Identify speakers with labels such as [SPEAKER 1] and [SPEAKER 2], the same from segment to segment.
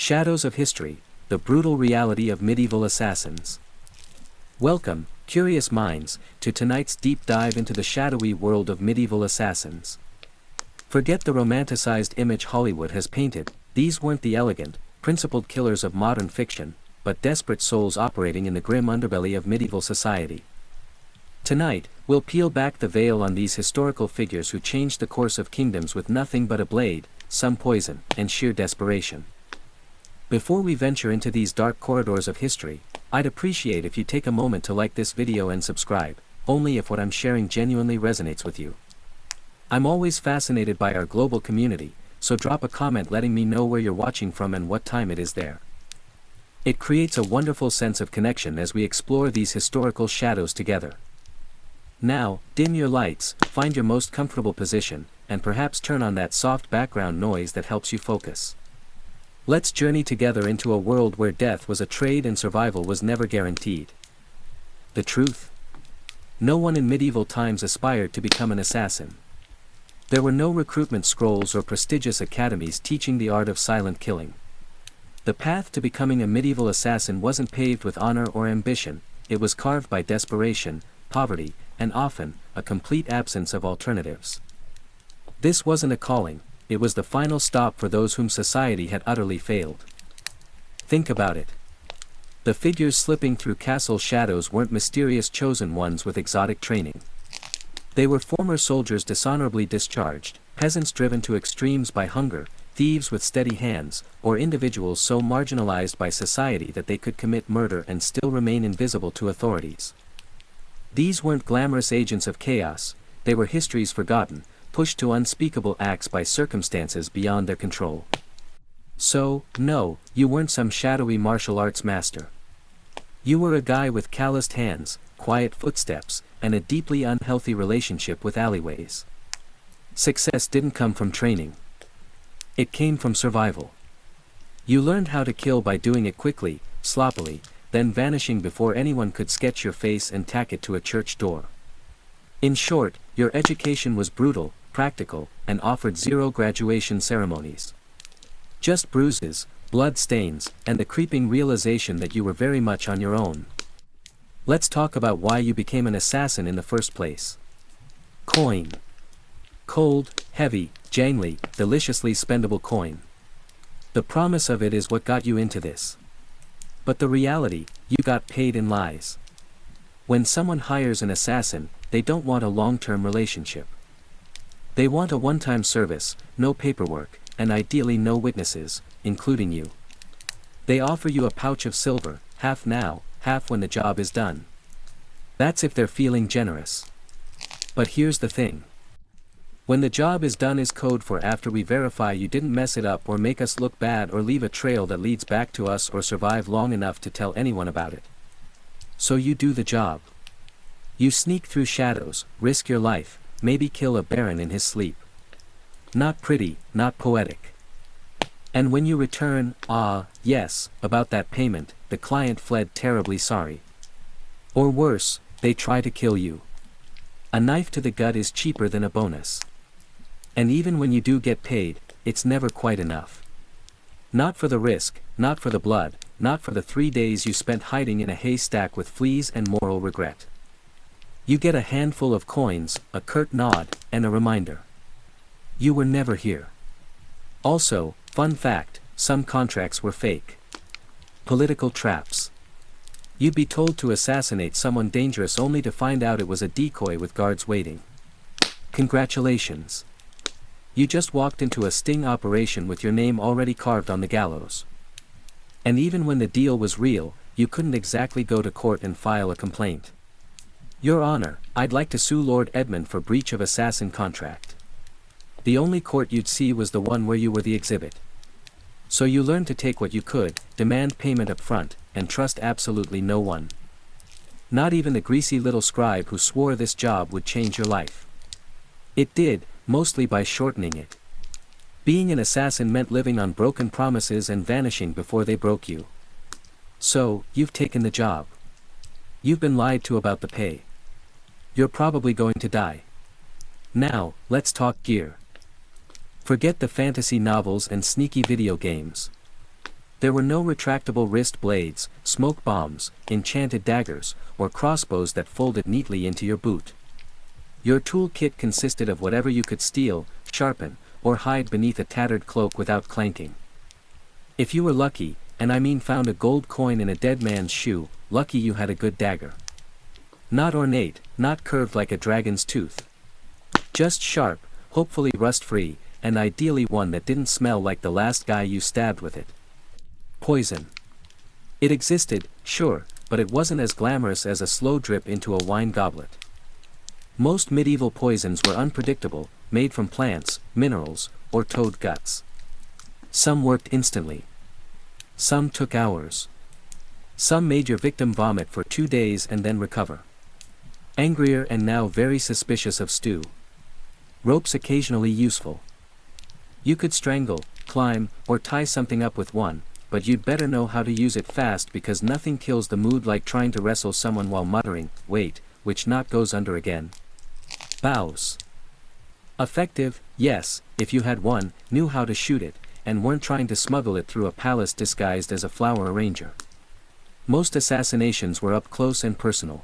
[SPEAKER 1] Shadows of History, the brutal reality of medieval assassins. Welcome, curious minds, to tonight's deep dive into the shadowy world of medieval assassins. Forget the romanticized image Hollywood has painted. These weren't the elegant, principled killers of modern fiction, but desperate souls operating in the grim underbelly of medieval society. Tonight, we'll peel back the veil on these historical figures who changed the course of kingdoms with nothing but a blade, some poison, and sheer desperation. Before we venture into these dark corridors of history, I'd appreciate if you take a moment to like this video and subscribe, only if what I'm sharing genuinely resonates with you. I'm always fascinated by our global community, so drop a comment letting me know where you're watching from and what time it is there. It creates a wonderful sense of connection as we explore these historical shadows together. Now, dim your lights, find your most comfortable position, and perhaps turn on that soft background noise that helps you focus. Let's journey together into a world where death was a trade and survival was never guaranteed. The truth? No one in medieval times aspired to become an assassin. There were no recruitment scrolls or prestigious academies teaching the art of silent killing. The path to becoming a medieval assassin wasn't paved with honor or ambition, it was carved by desperation, poverty, and often, a complete absence of alternatives. This wasn't a calling, it was the final stop for those whom society had utterly failed. Think about it. The figures slipping through castle shadows weren't mysterious chosen ones with exotic training. They were former soldiers dishonorably discharged, peasants driven to extremes by hunger, thieves with steady hands, or individuals so marginalized by society that they could commit murder and still remain invisible to authorities. These weren't glamorous agents of chaos, they were histories forgotten, pushed to unspeakable acts by circumstances beyond their control. So, no, you weren't some shadowy martial arts master. You were a guy with calloused hands, quiet footsteps, and a deeply unhealthy relationship with alleyways. Success didn't come from training. It came from survival. You learned how to kill by doing it quickly, sloppily, then vanishing before anyone could sketch your face and tack it to a church door. In short, your education was brutal, practical, and offered zero graduation ceremonies. Just bruises, blood stains, and the creeping realization that you were very much on your own. Let's talk about why you became an assassin in the first place. Coin. Cold, heavy, jangly, deliciously spendable coin. The promise of it is what got you into this. But the reality, you got paid in lies. When someone hires an assassin, they don't want a long-term relationship. They want a one-time service, no paperwork, and ideally no witnesses, including you. They offer you a pouch of silver, half now, half when the job is done. That's if they're feeling generous. But here's the thing. When the job is done is code for after we verify you didn't mess it up or make us look bad or leave a trail that leads back to us or survive long enough to tell anyone about it. So you do the job. You sneak through shadows, risk your life, maybe kill a baron in his sleep. Not pretty, not poetic. And when you return, yes, about that payment, the client fled terribly sorry. Or worse, they try to kill you. A knife to the gut is cheaper than a bonus. And even when you do get paid, it's never quite enough. Not for the risk, not for the blood, not for the 3 days you spent hiding in a haystack with fleas and moral regret. You get a handful of coins, a curt nod, and a reminder. You were never here. Also, fun fact, some contracts were fake. Political traps. You'd be told to assassinate someone dangerous only to find out it was a decoy with guards waiting. Congratulations. You just walked into a sting operation with your name already carved on the gallows. And even when the deal was real, you couldn't exactly go to court and file a complaint. Your Honor, I'd like to sue Lord Edmund for breach of assassin contract. The only court you'd see was the one where you were the exhibit. So you learned to take what you could, demand payment up front, and trust absolutely no one. Not even the greasy little scribe who swore this job would change your life. It did, mostly by shortening it. Being an assassin meant living on broken promises and vanishing before they broke you. So, you've taken the job. You've been lied to about the pay. You're probably going to die. Now, let's talk gear. Forget the fantasy novels and sneaky video games. There were no retractable wrist blades, smoke bombs, enchanted daggers, or crossbows that folded neatly into your boot. Your tool kit consisted of whatever you could steal, sharpen, or hide beneath a tattered cloak without clanking. If you were lucky, and I mean found a gold coin in a dead man's shoe, lucky you had a good dagger. Not ornate, not curved like a dragon's tooth. Just sharp, hopefully rust-free, and ideally one that didn't smell like the last guy you stabbed with it. Poison. It existed, sure, but it wasn't as glamorous as a slow drip into a wine goblet. Most medieval poisons were unpredictable, made from plants, minerals, or toad guts. Some worked instantly. Some took hours. Some made your victim vomit for 2 days and then recover. Angrier and now very suspicious of stew. Ropes occasionally useful. You could strangle, climb, or tie something up with one, but you'd better know how to use it fast because nothing kills the mood like trying to wrestle someone while muttering, "Wait," which knot goes under again. Bows. Effective, yes, if you had one, knew how to shoot it, and weren't trying to smuggle it through a palace disguised as a flower arranger. Most assassinations were up close and personal.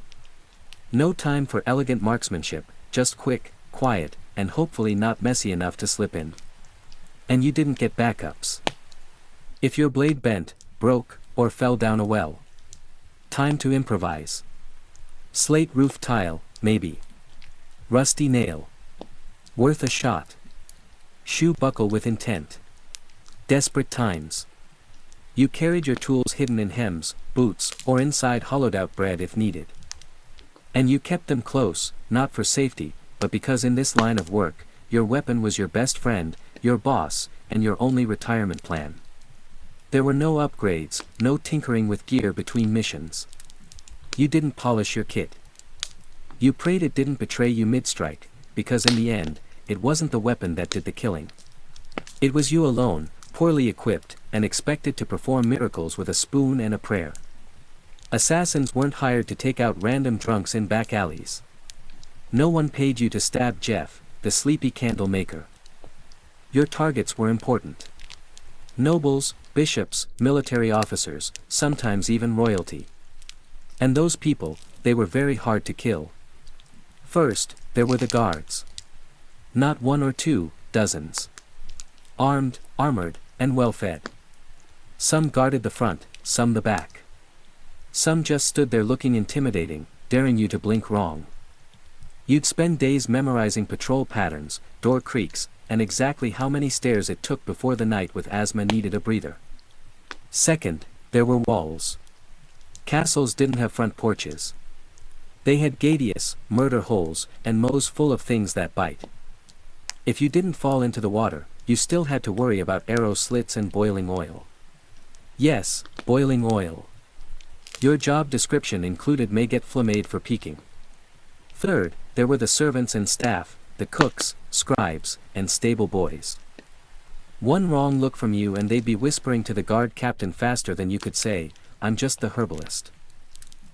[SPEAKER 1] No time for elegant marksmanship, just quick, quiet, and hopefully not messy enough to slip in. And you didn't get backups. If your blade bent, broke, or fell down a well. Time to improvise. Slate roof tile, maybe. Rusty nail. Worth a shot. Shoe buckle with intent. Desperate times. You carried your tools hidden in hems, boots, or inside hollowed-out bread if needed. And you kept them close, not for safety, but because in this line of work, your weapon was your best friend, your boss, and your only retirement plan. There were no upgrades, no tinkering with gear between missions. You didn't polish your kit. You prayed it didn't betray you mid-strike, because in the end, it wasn't the weapon that did the killing. It was you alone, poorly equipped, and expected to perform miracles with a spoon and a prayer. Assassins weren't hired to take out random drunks in back alleys. No one paid you to stab Jeff, the sleepy candle maker. Your targets were important. Nobles, bishops, military officers, sometimes even royalty. And those people, they were very hard to kill. First, there were the guards. Not one or two, dozens. Armed, armored, and well-fed. Some guarded the front, some the back. Some just stood there looking intimidating, daring you to blink wrong. You'd spend days memorizing patrol patterns, door creaks, and exactly how many stairs it took before the night with asthma needed a breather. Second, there were walls. Castles didn't have front porches. They had gateous, murder holes, and mows full of things that bite. If you didn't fall into the water, you still had to worry about arrow slits and boiling oil. Yes, boiling oil. Your job description included may get flamed for peeking. Third, there were the servants and staff, the cooks, scribes, and stable boys. One wrong look from you and they'd be whispering to the guard captain faster than you could say, "I'm just the herbalist."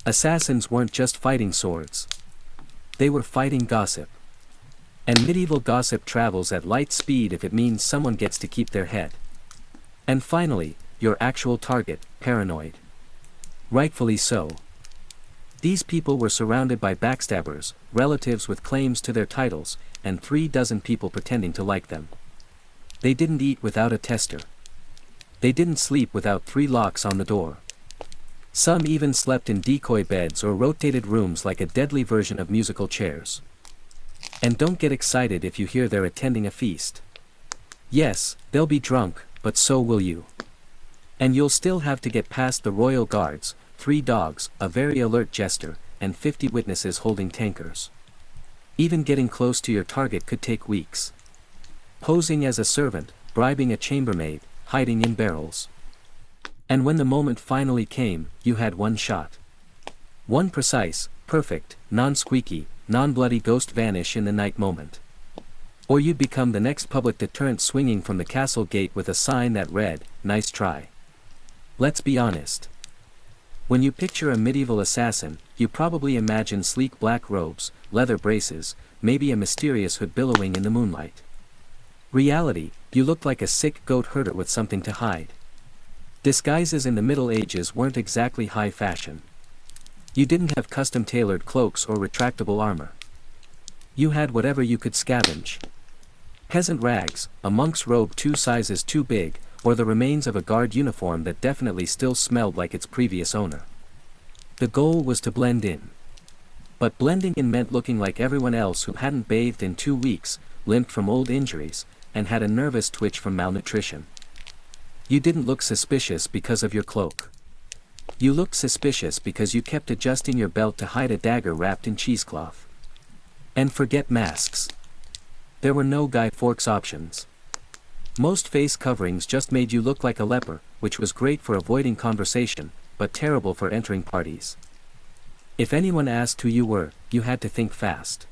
[SPEAKER 1] Assassins weren't just fighting swords. They were fighting gossip. And medieval gossip travels at light speed if it means someone gets to keep their head. And finally, your actual target, paranoid. Rightfully so. These people were surrounded by backstabbers, relatives with claims to their titles, and 36 people pretending to like them. They didn't eat without a tester. They didn't sleep without 3 locks on the door. Some even slept in decoy beds or rotated rooms like a deadly version of musical chairs. And don't get excited if you hear they're attending a feast. Yes, they'll be drunk, but so will you. And you'll still have to get past the royal guards, 3 dogs, a very alert jester, and 50 witnesses holding tankers. Even getting close to your target could take weeks. Posing as a servant, bribing a chambermaid, hiding in barrels. And when the moment finally came, you had one shot. One precise, perfect, non-squeaky, non-bloody ghost vanish in the night moment. Or you'd become the next public deterrent swinging from the castle gate with a sign that read, "Nice try." Let's be honest. When you picture a medieval assassin, you probably imagine sleek black robes, leather braces, maybe a mysterious hood billowing in the moonlight. Reality, you looked like a sick goat herder with something to hide. Disguises in the Middle Ages weren't exactly high fashion. You didn't have custom-tailored cloaks or retractable armor. You had whatever you could scavenge. Peasant rags, a monk's robe 2 sizes too big, or the remains of a guard uniform that definitely still smelled like its previous owner. The goal was to blend in. But blending in meant looking like everyone else who hadn't bathed in 2 weeks, limped from old injuries, and had a nervous twitch from malnutrition. You didn't look suspicious because of your cloak. You looked suspicious because you kept adjusting your belt to hide a dagger wrapped in cheesecloth. And forget masks. There were no Guy Fawkes options. Most face coverings just made you look like a leper, which was great for avoiding conversation, but terrible for entering parties. If anyone asked who you were, you had to think fast.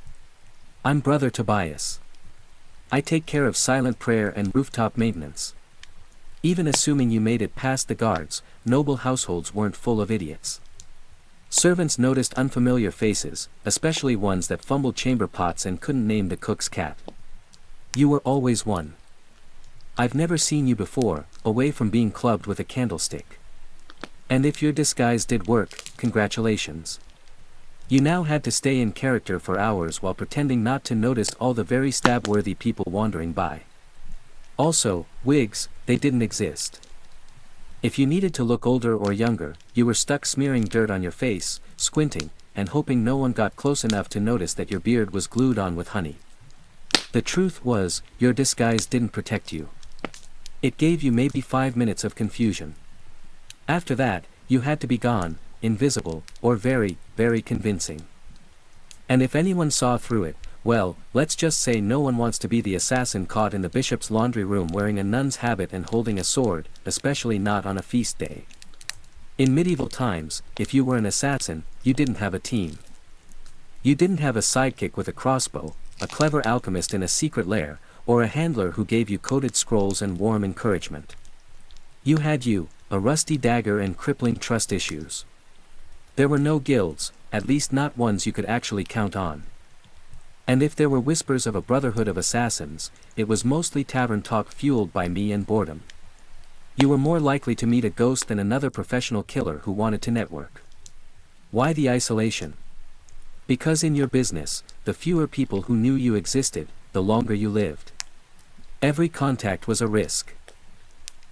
[SPEAKER 1] I'm Brother Tobias. I take care of silent prayer and rooftop maintenance. Even assuming you made it past the guards, noble households weren't full of idiots. Servants noticed unfamiliar faces, especially ones that fumbled chamber pots and couldn't name the cook's cat. You were always one. I've never seen you before, away from being clubbed with a candlestick. And if your disguise did work, congratulations. You now had to stay in character for hours while pretending not to notice all the very stab-worthy people wandering by. Also, wigs, they didn't exist. If you needed to look older or younger, you were stuck smearing dirt on your face, squinting, and hoping no one got close enough to notice that your beard was glued on with honey. The truth was, your disguise didn't protect you. It gave you maybe 5 minutes of confusion. After that, you had to be gone, invisible, or very, very convincing. And if anyone saw through it, well, let's just say no one wants to be the assassin caught in the bishop's laundry room wearing a nun's habit and holding a sword, especially not on a feast day. In medieval times, if you were an assassin, you didn't have a team. You didn't have a sidekick with a crossbow, a clever alchemist in a secret lair, or a handler who gave you coded scrolls and warm encouragement. You had you, a rusty dagger and crippling trust issues. There were no guilds, at least not ones you could actually count on. And if there were whispers of a brotherhood of assassins, it was mostly tavern talk fueled by me and boredom. You were more likely to meet a ghost than another professional killer who wanted to network. Why the isolation? Because in your business, the fewer people who knew you existed, the longer you lived. Every contact was a risk.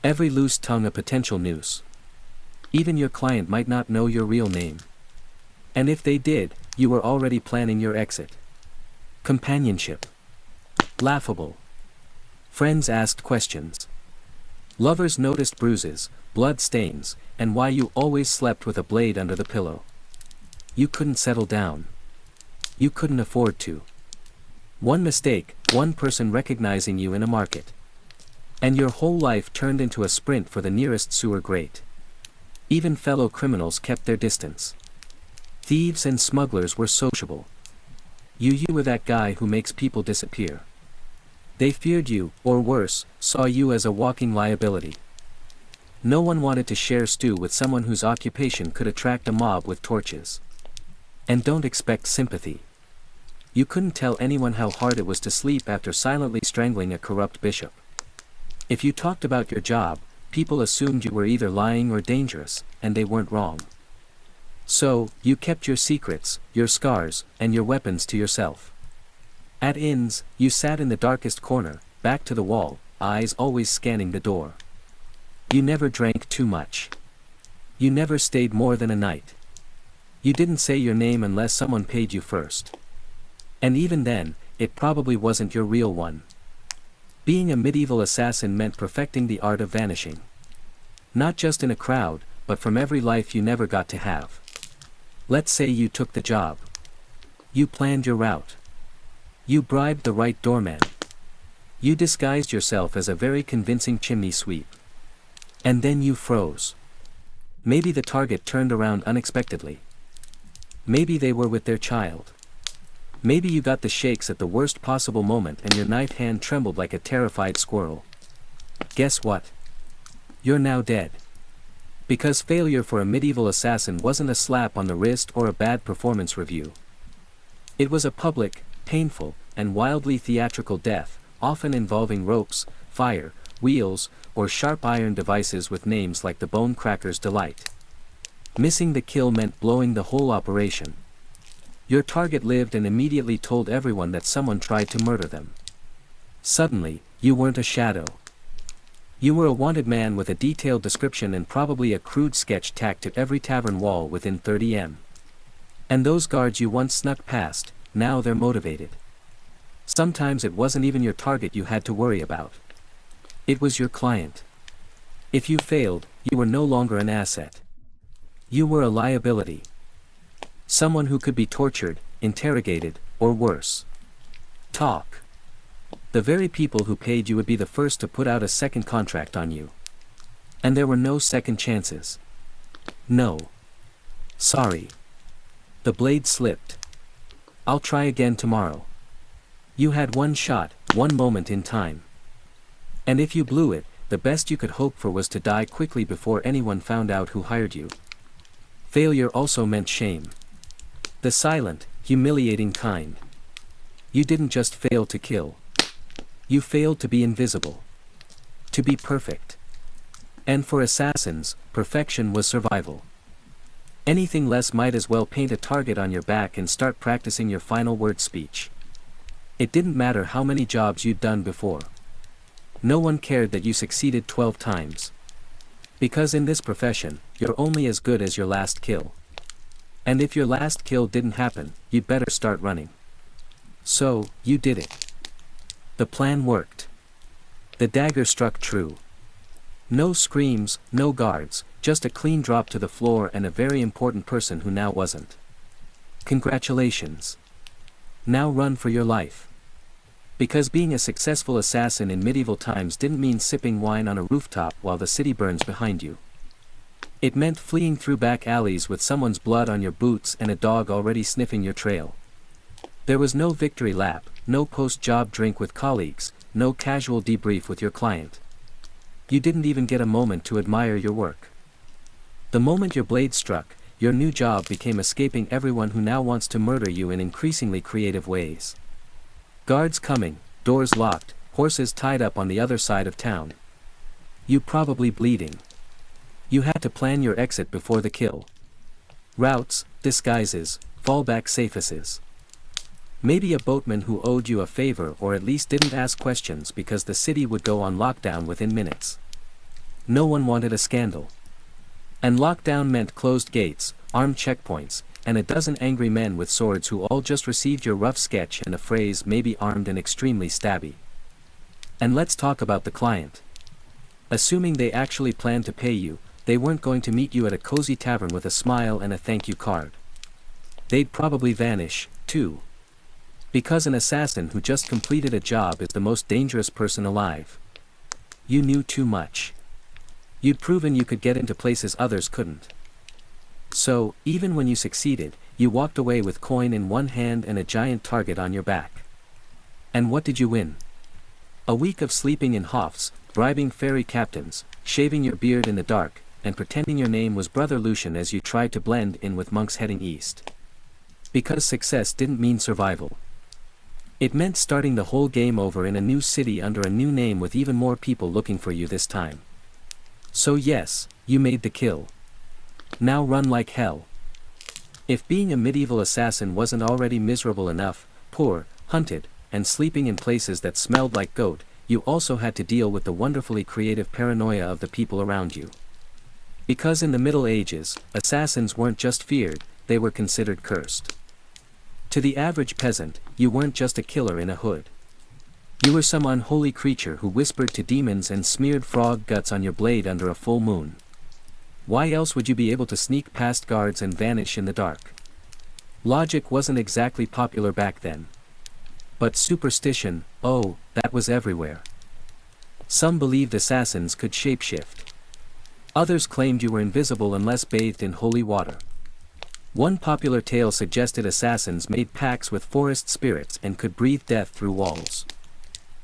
[SPEAKER 1] Every loose tongue a potential noose. Even your client might not know your real name. And if they did, you were already planning your exit. Companionship. Laughable. Friends asked questions. Lovers noticed bruises, blood stains, and why you always slept with a blade under the pillow. You couldn't settle down. You couldn't afford to. One mistake, one person recognizing you in a market. And your whole life turned into a sprint for the nearest sewer grate. Even fellow criminals kept their distance. Thieves and smugglers were sociable. You were that guy who makes people disappear. They feared you, or worse, saw you as a walking liability. No one wanted to share stew with someone whose occupation could attract a mob with torches. And don't expect sympathy. You couldn't tell anyone how hard it was to sleep after silently strangling a corrupt bishop. If you talked about your job, people assumed you were either lying or dangerous, and they weren't wrong. So, you kept your secrets, your scars, and your weapons to yourself. At inns, you sat in the darkest corner, back to the wall, eyes always scanning the door. You never drank too much. You never stayed more than a night. You didn't say your name unless someone paid you first. And even then, it probably wasn't your real one. Being a medieval assassin meant perfecting the art of vanishing. Not just in a crowd, but from every life you never got to have. Let's say you took the job. You planned your route. You bribed the right doorman. You disguised yourself as a very convincing chimney sweep. And then you froze. Maybe the target turned around unexpectedly. Maybe they were with their child. Maybe you got the shakes at the worst possible moment and your knife hand trembled like a terrified squirrel. Guess what? You're now dead. Because failure for a medieval assassin wasn't a slap on the wrist or a bad performance review. It was a public, painful, and wildly theatrical death, often involving ropes, fire, wheels, or sharp iron devices with names like the Bone Cracker's Delight. Missing the kill meant blowing the whole operation. Your target lived and immediately told everyone that someone tried to murder them. Suddenly, you weren't a shadow. You were a wanted man with a detailed description and probably a crude sketch tacked to every tavern wall within 30 m. And those guards you once snuck past, now they're motivated. Sometimes it wasn't even your target you had to worry about. It was your client. If you failed, you were no longer an asset. You were a liability. Someone who could be tortured, interrogated, or worse. Talk. The very people who paid you would be the first to put out a second contract on you. And there were no second chances. No. Sorry. The blade slipped. I'll try again tomorrow. You had one shot, one moment in time. And if you blew it, the best you could hope for was to die quickly before anyone found out who hired you. Failure also meant shame. The silent, humiliating kind. You didn't just fail to kill. You failed to be invisible. To be perfect. And for assassins, perfection was survival. Anything less might as well paint a target on your back and start practicing your final word speech. It didn't matter how many jobs you'd done before. No one cared that you succeeded 12 times. Because in this profession, you're only as good as your last kill. And if your last kill didn't happen, you'd better start running. So, you did it. The plan worked. The dagger struck true. No screams, no guards, just a clean drop to the floor and a very important person who now wasn't. Congratulations. Now run for your life. Because being a successful assassin in medieval times didn't mean sipping wine on a rooftop while the city burns behind you. It meant fleeing through back alleys with someone's blood on your boots and a dog already sniffing your trail. There was no victory lap, no post-job drink with colleagues, no casual debrief with your client. You didn't even get a moment to admire your work. The moment your blade struck, your new job became escaping everyone who now wants to murder you in increasingly creative ways. Guards coming, doors locked, horses tied up on the other side of town. You probably bleeding. You had to plan your exit before the kill. Routes, disguises, fallback safenesses. Maybe a boatman who owed you a favor or at least didn't ask questions because the city would go on lockdown within minutes. No one wanted a scandal. And lockdown meant closed gates, armed checkpoints, and a dozen angry men with swords who all just received your rough sketch and a phrase maybe armed and extremely stabby. And let's talk about the client. Assuming they actually planned to pay you, they weren't going to meet you at a cozy tavern with a smile and a thank you card. They'd probably vanish, too. Because an assassin who just completed a job is the most dangerous person alive. You knew too much. You'd proven you could get into places others couldn't. So, even when you succeeded, you walked away with coin in one hand and a giant target on your back. And what did you win? A week of sleeping in hofts, bribing ferry captains, shaving your beard in the dark, and pretending your name was Brother Lucian as you tried to blend in with monks heading east. Because success didn't mean survival. It meant starting the whole game over in a new city under a new name with even more people looking for you this time. So yes, you made the kill. Now run like hell. If being a medieval assassin wasn't already miserable enough, poor, hunted, and sleeping in places that smelled like goat, you also had to deal with the wonderfully creative paranoia of the people around you. Because in the Middle Ages, assassins weren't just feared, they were considered cursed. To the average peasant, you weren't just a killer in a hood. You were some unholy creature who whispered to demons and smeared frog guts on your blade under a full moon. Why else would you be able to sneak past guards and vanish in the dark? Logic wasn't exactly popular back then. But superstition, oh, that was everywhere. Some believed assassins could shapeshift. Others claimed you were invisible unless bathed in holy water. One popular tale suggested assassins made pacts with forest spirits and could breathe death through walls.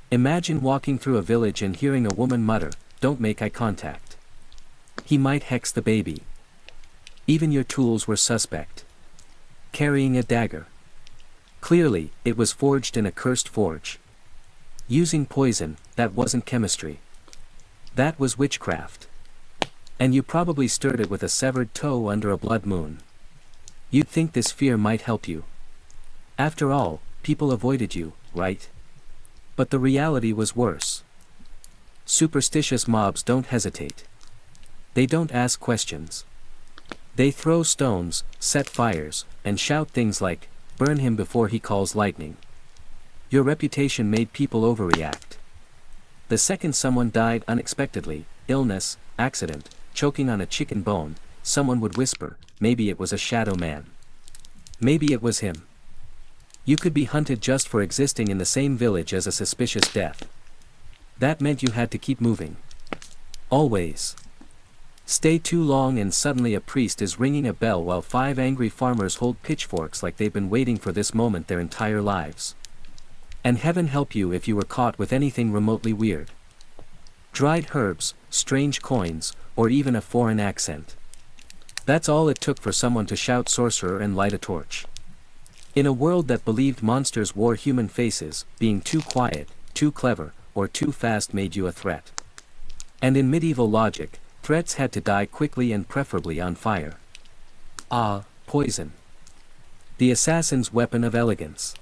[SPEAKER 1] Imagine walking through a village and hearing a woman mutter, "Don't make eye contact. He might hex the baby." Even your tools were suspect. Carrying a dagger. Clearly, it was forged in a cursed forge. Using poison, that wasn't chemistry. That was witchcraft. And you probably stirred it with a severed toe under a blood moon. You'd think this fear might help you. After all, people avoided you, right? But the reality was worse. Superstitious mobs don't hesitate. They don't ask questions. They throw stones, set fires, and shout things like, "Burn him before he calls lightning." Your reputation made people overreact. The second someone died unexpectedly, illness, accident, choking on a chicken bone, someone would whisper, maybe it was a shadow man. Maybe it was him. You could be hunted just for existing in the same village as a suspicious death. That meant you had to keep moving. Always. Stay too long and suddenly a priest is ringing a bell while 5 angry farmers hold pitchforks like they've been waiting for this moment their entire lives. And heaven help you if you were caught with anything remotely weird. Dried herbs, strange coins, or even a foreign accent. That's all it took for someone to shout sorcerer and light a torch. In a world that believed monsters wore human faces, being too quiet, too clever, or too fast made you a threat. And in medieval logic, threats had to die quickly and preferably on fire. Ah, poison. The assassin's weapon of elegance.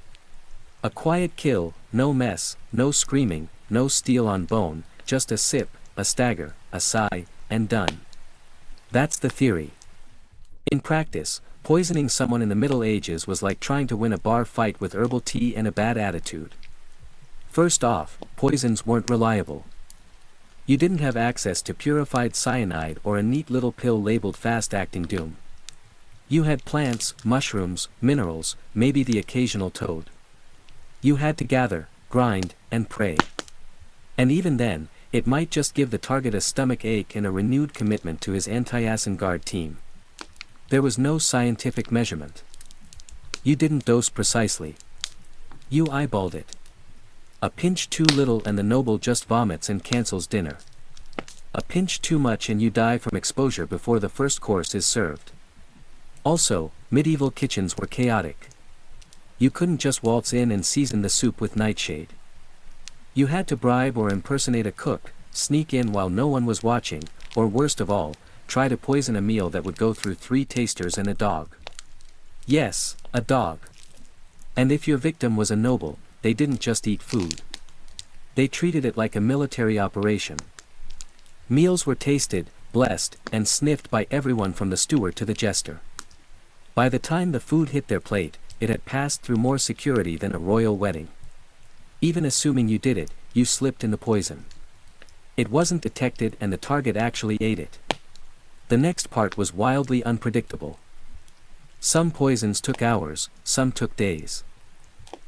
[SPEAKER 1] A quiet kill, no mess, no screaming, no steel on bone, just a sip, a stagger, a sigh, and done. That's the theory. In practice, poisoning someone in the Middle Ages was like trying to win a bar fight with herbal tea and a bad attitude. First off, poisons weren't reliable. You didn't have access to purified cyanide or a neat little pill labeled fast-acting doom. You had plants, mushrooms, minerals, maybe the occasional toad. You had to gather, grind, and pray. And even then, it might just give the target a stomach ache and a renewed commitment to his anti-acid guard team. There was no scientific measurement. You didn't dose precisely. You eyeballed it. A pinch too little and the noble just vomits and cancels dinner. A pinch too much and you die from exposure before the first course is served. Also, medieval kitchens were chaotic. You couldn't just waltz in and season the soup with nightshade. You had to bribe or impersonate a cook, sneak in while no one was watching, or worst of all, try to poison a meal that would go through 3 tasters and a dog. Yes, a dog. And if your victim was a noble, they didn't just eat food. They treated it like a military operation. Meals were tasted, blessed, and sniffed by everyone from the steward to the jester. By the time the food hit their plate, it had passed through more security than a royal wedding. Even assuming you did it, you slipped in the poison. It wasn't detected and the target actually ate it. The next part was wildly unpredictable. Some poisons took hours, some took days.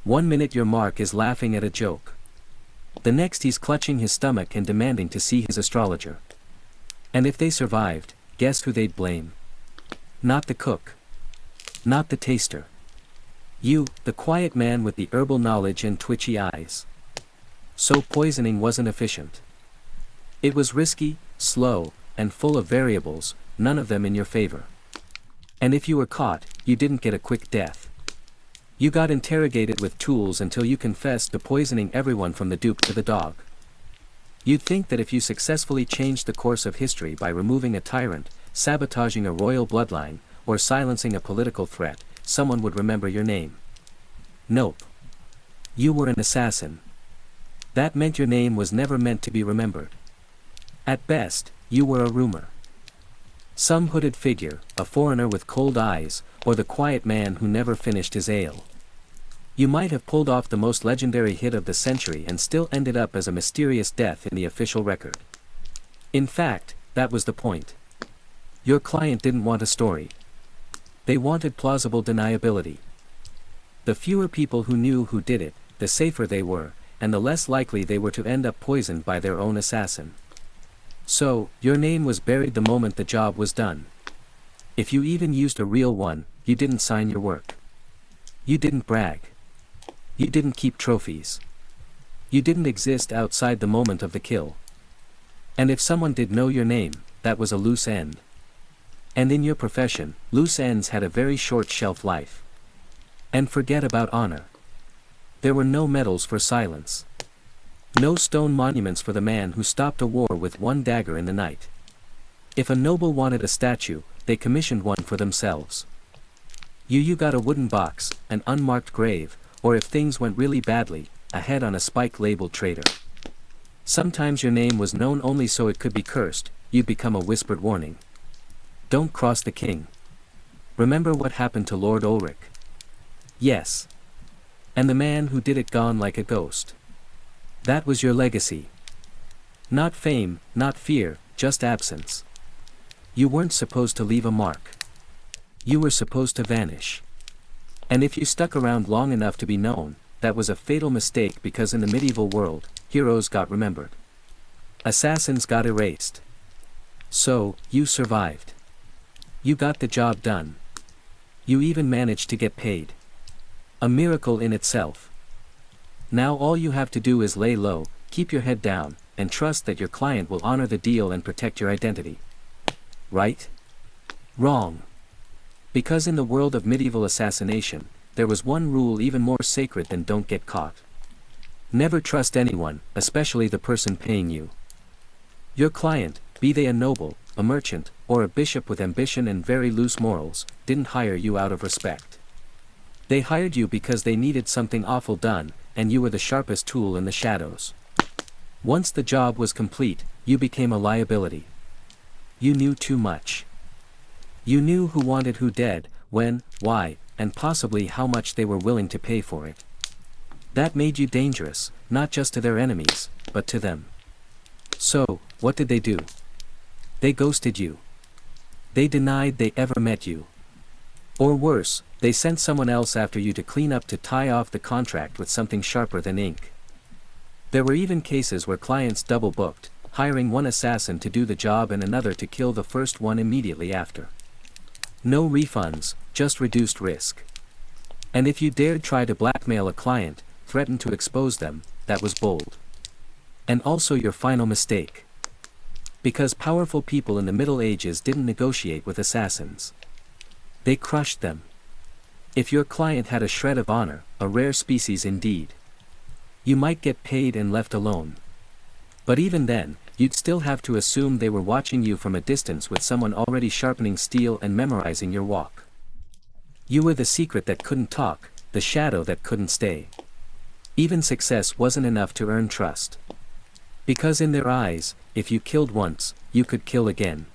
[SPEAKER 1] 1 minute your mark is laughing at a joke. The next he's clutching his stomach and demanding to see his astrologer. And if they survived, guess who they'd blame? Not the cook. Not the taster. You, the quiet man with the herbal knowledge and twitchy eyes. So poisoning wasn't efficient. It was risky, slow, and full of variables, none of them in your favor. And if you were caught, you didn't get a quick death. You got interrogated with tools until you confessed to poisoning everyone from the duke to the dog. You'd think that if you successfully changed the course of history by removing a tyrant, sabotaging a royal bloodline, or silencing a political threat, someone would remember your name. Nope. You were an assassin. That meant your name was never meant to be remembered. At best, you were a rumor. Some hooded figure, a foreigner with cold eyes, or the quiet man who never finished his ale. You might have pulled off the most legendary hit of the century and still ended up as a mysterious death in the official record. In fact, that was the point. Your client didn't want a story. They wanted plausible deniability. The fewer people who knew who did it, the safer they were, and the less likely they were to end up poisoned by their own assassin. So, your name was buried the moment the job was done. If you even used a real one, you didn't sign your work. You didn't brag. You didn't keep trophies. You didn't exist outside the moment of the kill. And if someone did know your name, that was a loose end. And in your profession, loose ends had a very short shelf life. And forget about honor. There were no medals for silence. No stone monuments for the man who stopped a war with one dagger in the night. If a noble wanted a statue, they commissioned one for themselves. You got a wooden box, an unmarked grave, or if things went really badly, a head on a spike labeled traitor. Sometimes your name was known only so it could be cursed, you'd become a whispered warning. Don't cross the king. Remember what happened to Lord Ulrich? Yes. And the man who did it gone like a ghost. That was your legacy. Not fame, not fear, just absence. You weren't supposed to leave a mark. You were supposed to vanish. And if you stuck around long enough to be known, that was a fatal mistake because in the medieval world, heroes got remembered. Assassins got erased. So, you survived. You got the job done. You even managed to get paid. A miracle in itself. Now all you have to do is lay low, keep your head down, and trust that your client will honor the deal and protect your identity. Right? Wrong. Because in the world of medieval assassination, there was one rule even more sacred than don't get caught. Never trust anyone, especially the person paying you. Your client, be they a noble, a merchant, or a bishop with ambition and very loose morals, didn't hire you out of respect. They hired you because they needed something awful done, and you were the sharpest tool in the shadows. Once the job was complete, you became a liability. You knew too much. You knew who wanted who dead, when, why, and possibly how much they were willing to pay for it. That made you dangerous, not just to their enemies, but to them. So, what did they do? They ghosted you. They denied they ever met you. Or worse, they sent someone else after you to clean up to tie off the contract with something sharper than ink. There were even cases where clients double-booked, hiring one assassin to do the job and another to kill the first one immediately after. No refunds, just reduced risk. And if you dared try to blackmail a client, threaten to expose them, that was bold. And also your final mistake. Because powerful people in the Middle Ages didn't negotiate with assassins. They crushed them. If your client had a shred of honor, a rare species indeed, you might get paid and left alone. But even then, you'd still have to assume they were watching you from a distance with someone already sharpening steel and memorizing your walk. You were the secret that couldn't talk, the shadow that couldn't stay. Even success wasn't enough to earn trust. Because in their eyes, if you killed once, you could kill again.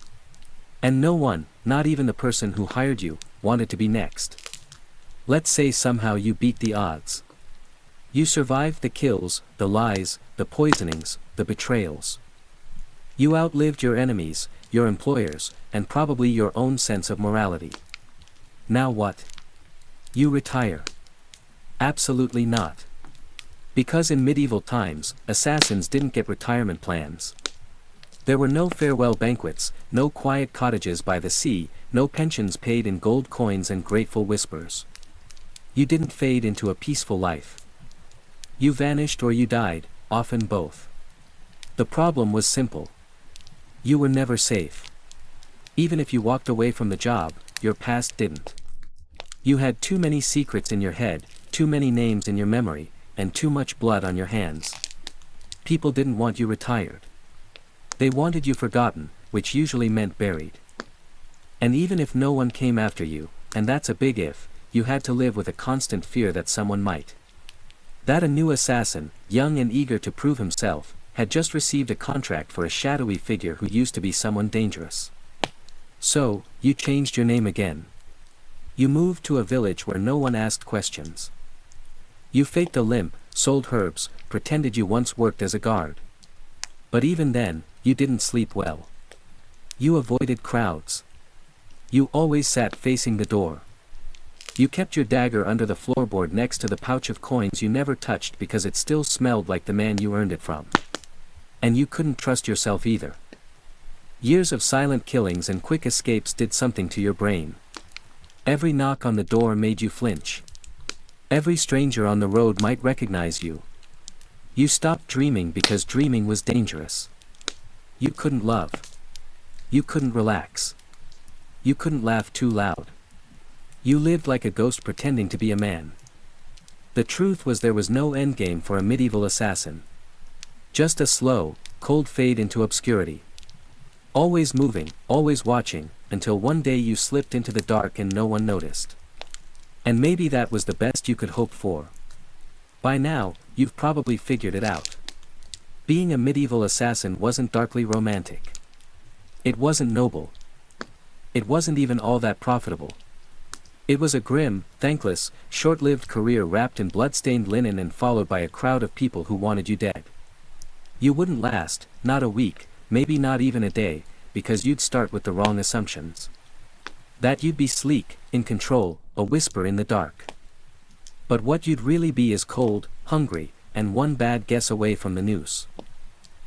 [SPEAKER 1] And no one, not even the person who hired you, wanted to be next. Let's say somehow you beat the odds. You survived the kills, the lies, the poisonings, the betrayals. You outlived your enemies, your employers, and probably your own sense of morality. Now what? You retire. Absolutely not. Because in medieval times, assassins didn't get retirement plans. There were no farewell banquets, no quiet cottages by the sea, no pensions paid in gold coins and grateful whispers. You didn't fade into a peaceful life. You vanished or you died, often both. The problem was simple. You were never safe. Even if you walked away from the job, your past didn't. You had too many secrets in your head, too many names in your memory, and too much blood on your hands. People didn't want you retired. They wanted you forgotten, which usually meant buried. And even if no one came after you, and that's a big if, you had to live with a constant fear that someone might. That a new assassin, young and eager to prove himself, had just received a contract for a shadowy figure who used to be someone dangerous. So, you changed your name again. You moved to a village where no one asked questions. You faked a limp, sold herbs, pretended you once worked as a guard. But even then, you didn't sleep well. You avoided crowds. You always sat facing the door. You kept your dagger under the floorboard next to the pouch of coins you never touched because it still smelled like the man you earned it from. And you couldn't trust yourself either. Years of silent killings and quick escapes did something to your brain. Every knock on the door made you flinch. Every stranger on the road might recognize you. You stopped dreaming because dreaming was dangerous. You couldn't love. You couldn't relax. You couldn't laugh too loud. You lived like a ghost pretending to be a man. The truth was there was no endgame for a medieval assassin. Just a slow, cold fade into obscurity. Always moving, always watching, until one day you slipped into the dark and no one noticed. And maybe that was the best you could hope for. By now, you've probably figured it out. Being a medieval assassin wasn't darkly romantic. It wasn't noble. It wasn't even all that profitable. It was a grim, thankless, short-lived career wrapped in blood-stained linen and followed by a crowd of people who wanted you dead. You wouldn't last, not a week, maybe not even a day, because you'd start with the wrong assumptions. That you'd be sleek, in control, a whisper in the dark. But what you'd really be is cold, hungry, and one bad guess away from the noose.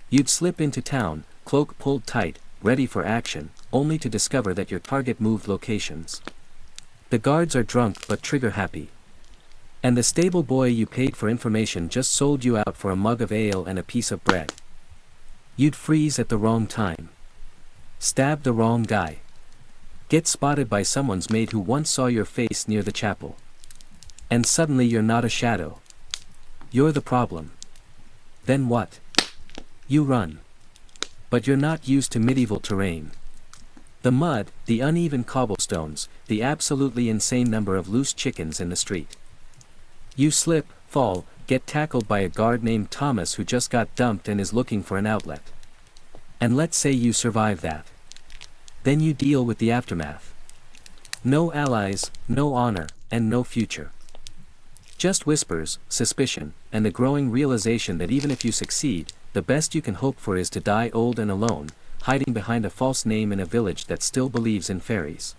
[SPEAKER 1] You'd slip into town, cloak pulled tight, ready for action, only to discover that your target moved locations. The guards are drunk but trigger happy. And the stable boy you paid for information just sold you out for a mug of ale and a piece of bread. You'd freeze at the wrong time. Stab the wrong guy. Get spotted by someone's maid who once saw your face near the chapel. And suddenly you're not a shadow. You're the problem. Then what? You run. But you're not used to medieval terrain. The mud, the uneven cobblestones, the absolutely insane number of loose chickens in the street. You slip, fall, get tackled by a guard named Thomas who just got dumped and is looking for an outlet. And let's say you survive that. Then you deal with the aftermath. No allies, no honor, and no future. Just whispers, suspicion, and the growing realization that even if you succeed, the best you can hope for is to die old and alone, hiding behind a false name in a village that still believes in fairies.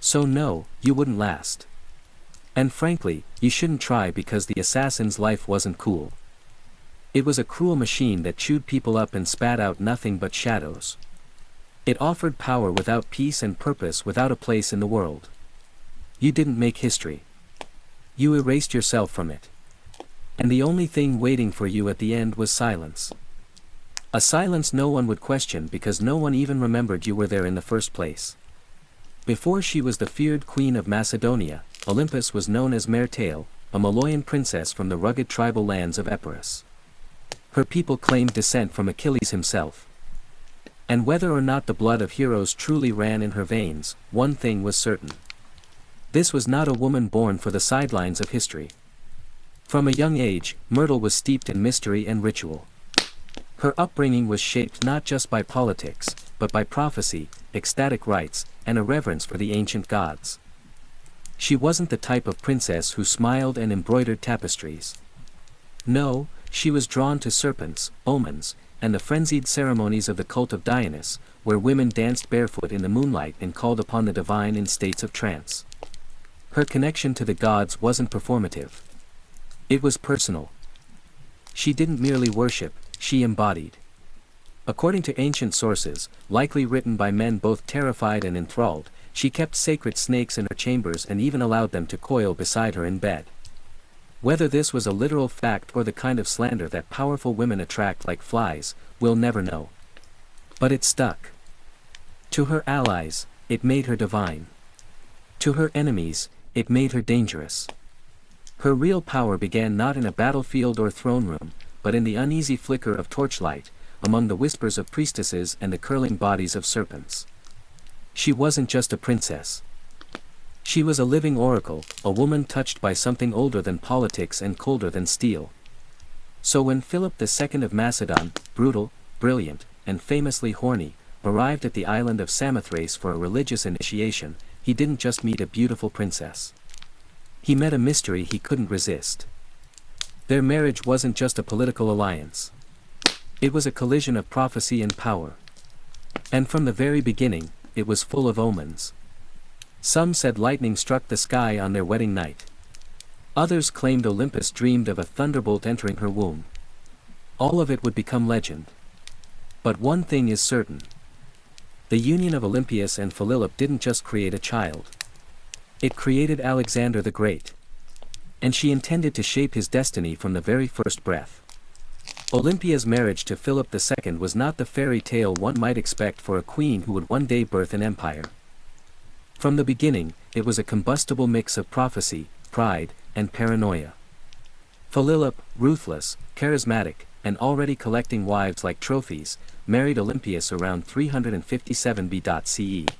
[SPEAKER 1] So no, you wouldn't last. And frankly, you shouldn't try because the assassin's life wasn't cool. It was a cruel machine that chewed people up and spat out nothing but shadows. It offered power without peace and purpose without a place in the world. You didn't make history. You erased yourself from it. And the only thing waiting for you at the end was silence. A silence no one would question because no one even remembered you were there in the first place. Before she was the feared queen of Macedonia, Olympus was known as Mertale, a Maloyan princess from the rugged tribal lands of Epirus. Her people claimed descent from Achilles himself. And whether or not the blood of heroes truly ran in her veins, one thing was certain. This was not a woman born for the sidelines of history. From a young age, Myrtle was steeped in mystery and ritual. Her upbringing was shaped not just by politics, but by prophecy, ecstatic rites, and a reverence for the ancient gods. She wasn't the type of princess who smiled and embroidered tapestries. No, she was drawn to serpents, omens, and the frenzied ceremonies of the cult of Dionysus, where women danced barefoot in the moonlight and called upon the divine in states of trance. Her connection to the gods wasn't performative. It was personal. She didn't merely worship, she embodied. According to ancient sources, likely written by men both terrified and enthralled, she kept sacred snakes in her chambers and even allowed them to coil beside her in bed. Whether this was a literal fact or the kind of slander that powerful women attract like flies, we'll never know. But it stuck. To her allies, it made her divine. To her enemies, it made her dangerous. Her real power began not in a battlefield or throne room, but in the uneasy flicker of torchlight, among the whispers of priestesses and the curling bodies of serpents. She wasn't just a princess. She was a living oracle, a woman touched by something older than politics and colder than steel. So when Philip II of Macedon, brutal, brilliant, and famously horny, arrived at the island of Samothrace for a religious initiation, he didn't just meet a beautiful princess. He met a mystery he couldn't resist. Their marriage wasn't just a political alliance. It was a collision of prophecy and power. And from the very beginning, it was full of omens. Some said lightning struck the sky on their wedding night. Others claimed Olympus dreamed of a thunderbolt entering her womb. All of it would become legend. But one thing is certain. The union of Olympias and Philip didn't just create a child. It created Alexander the Great. And she intended to shape his destiny from the very first breath. Olympia's marriage to Philip II was not the fairy tale one might expect for a queen who would one day birth an empire. From the beginning, it was a combustible mix of prophecy, pride, and paranoia. Philip, ruthless, charismatic, and already collecting wives like trophies, married Olympias around 357 BCE.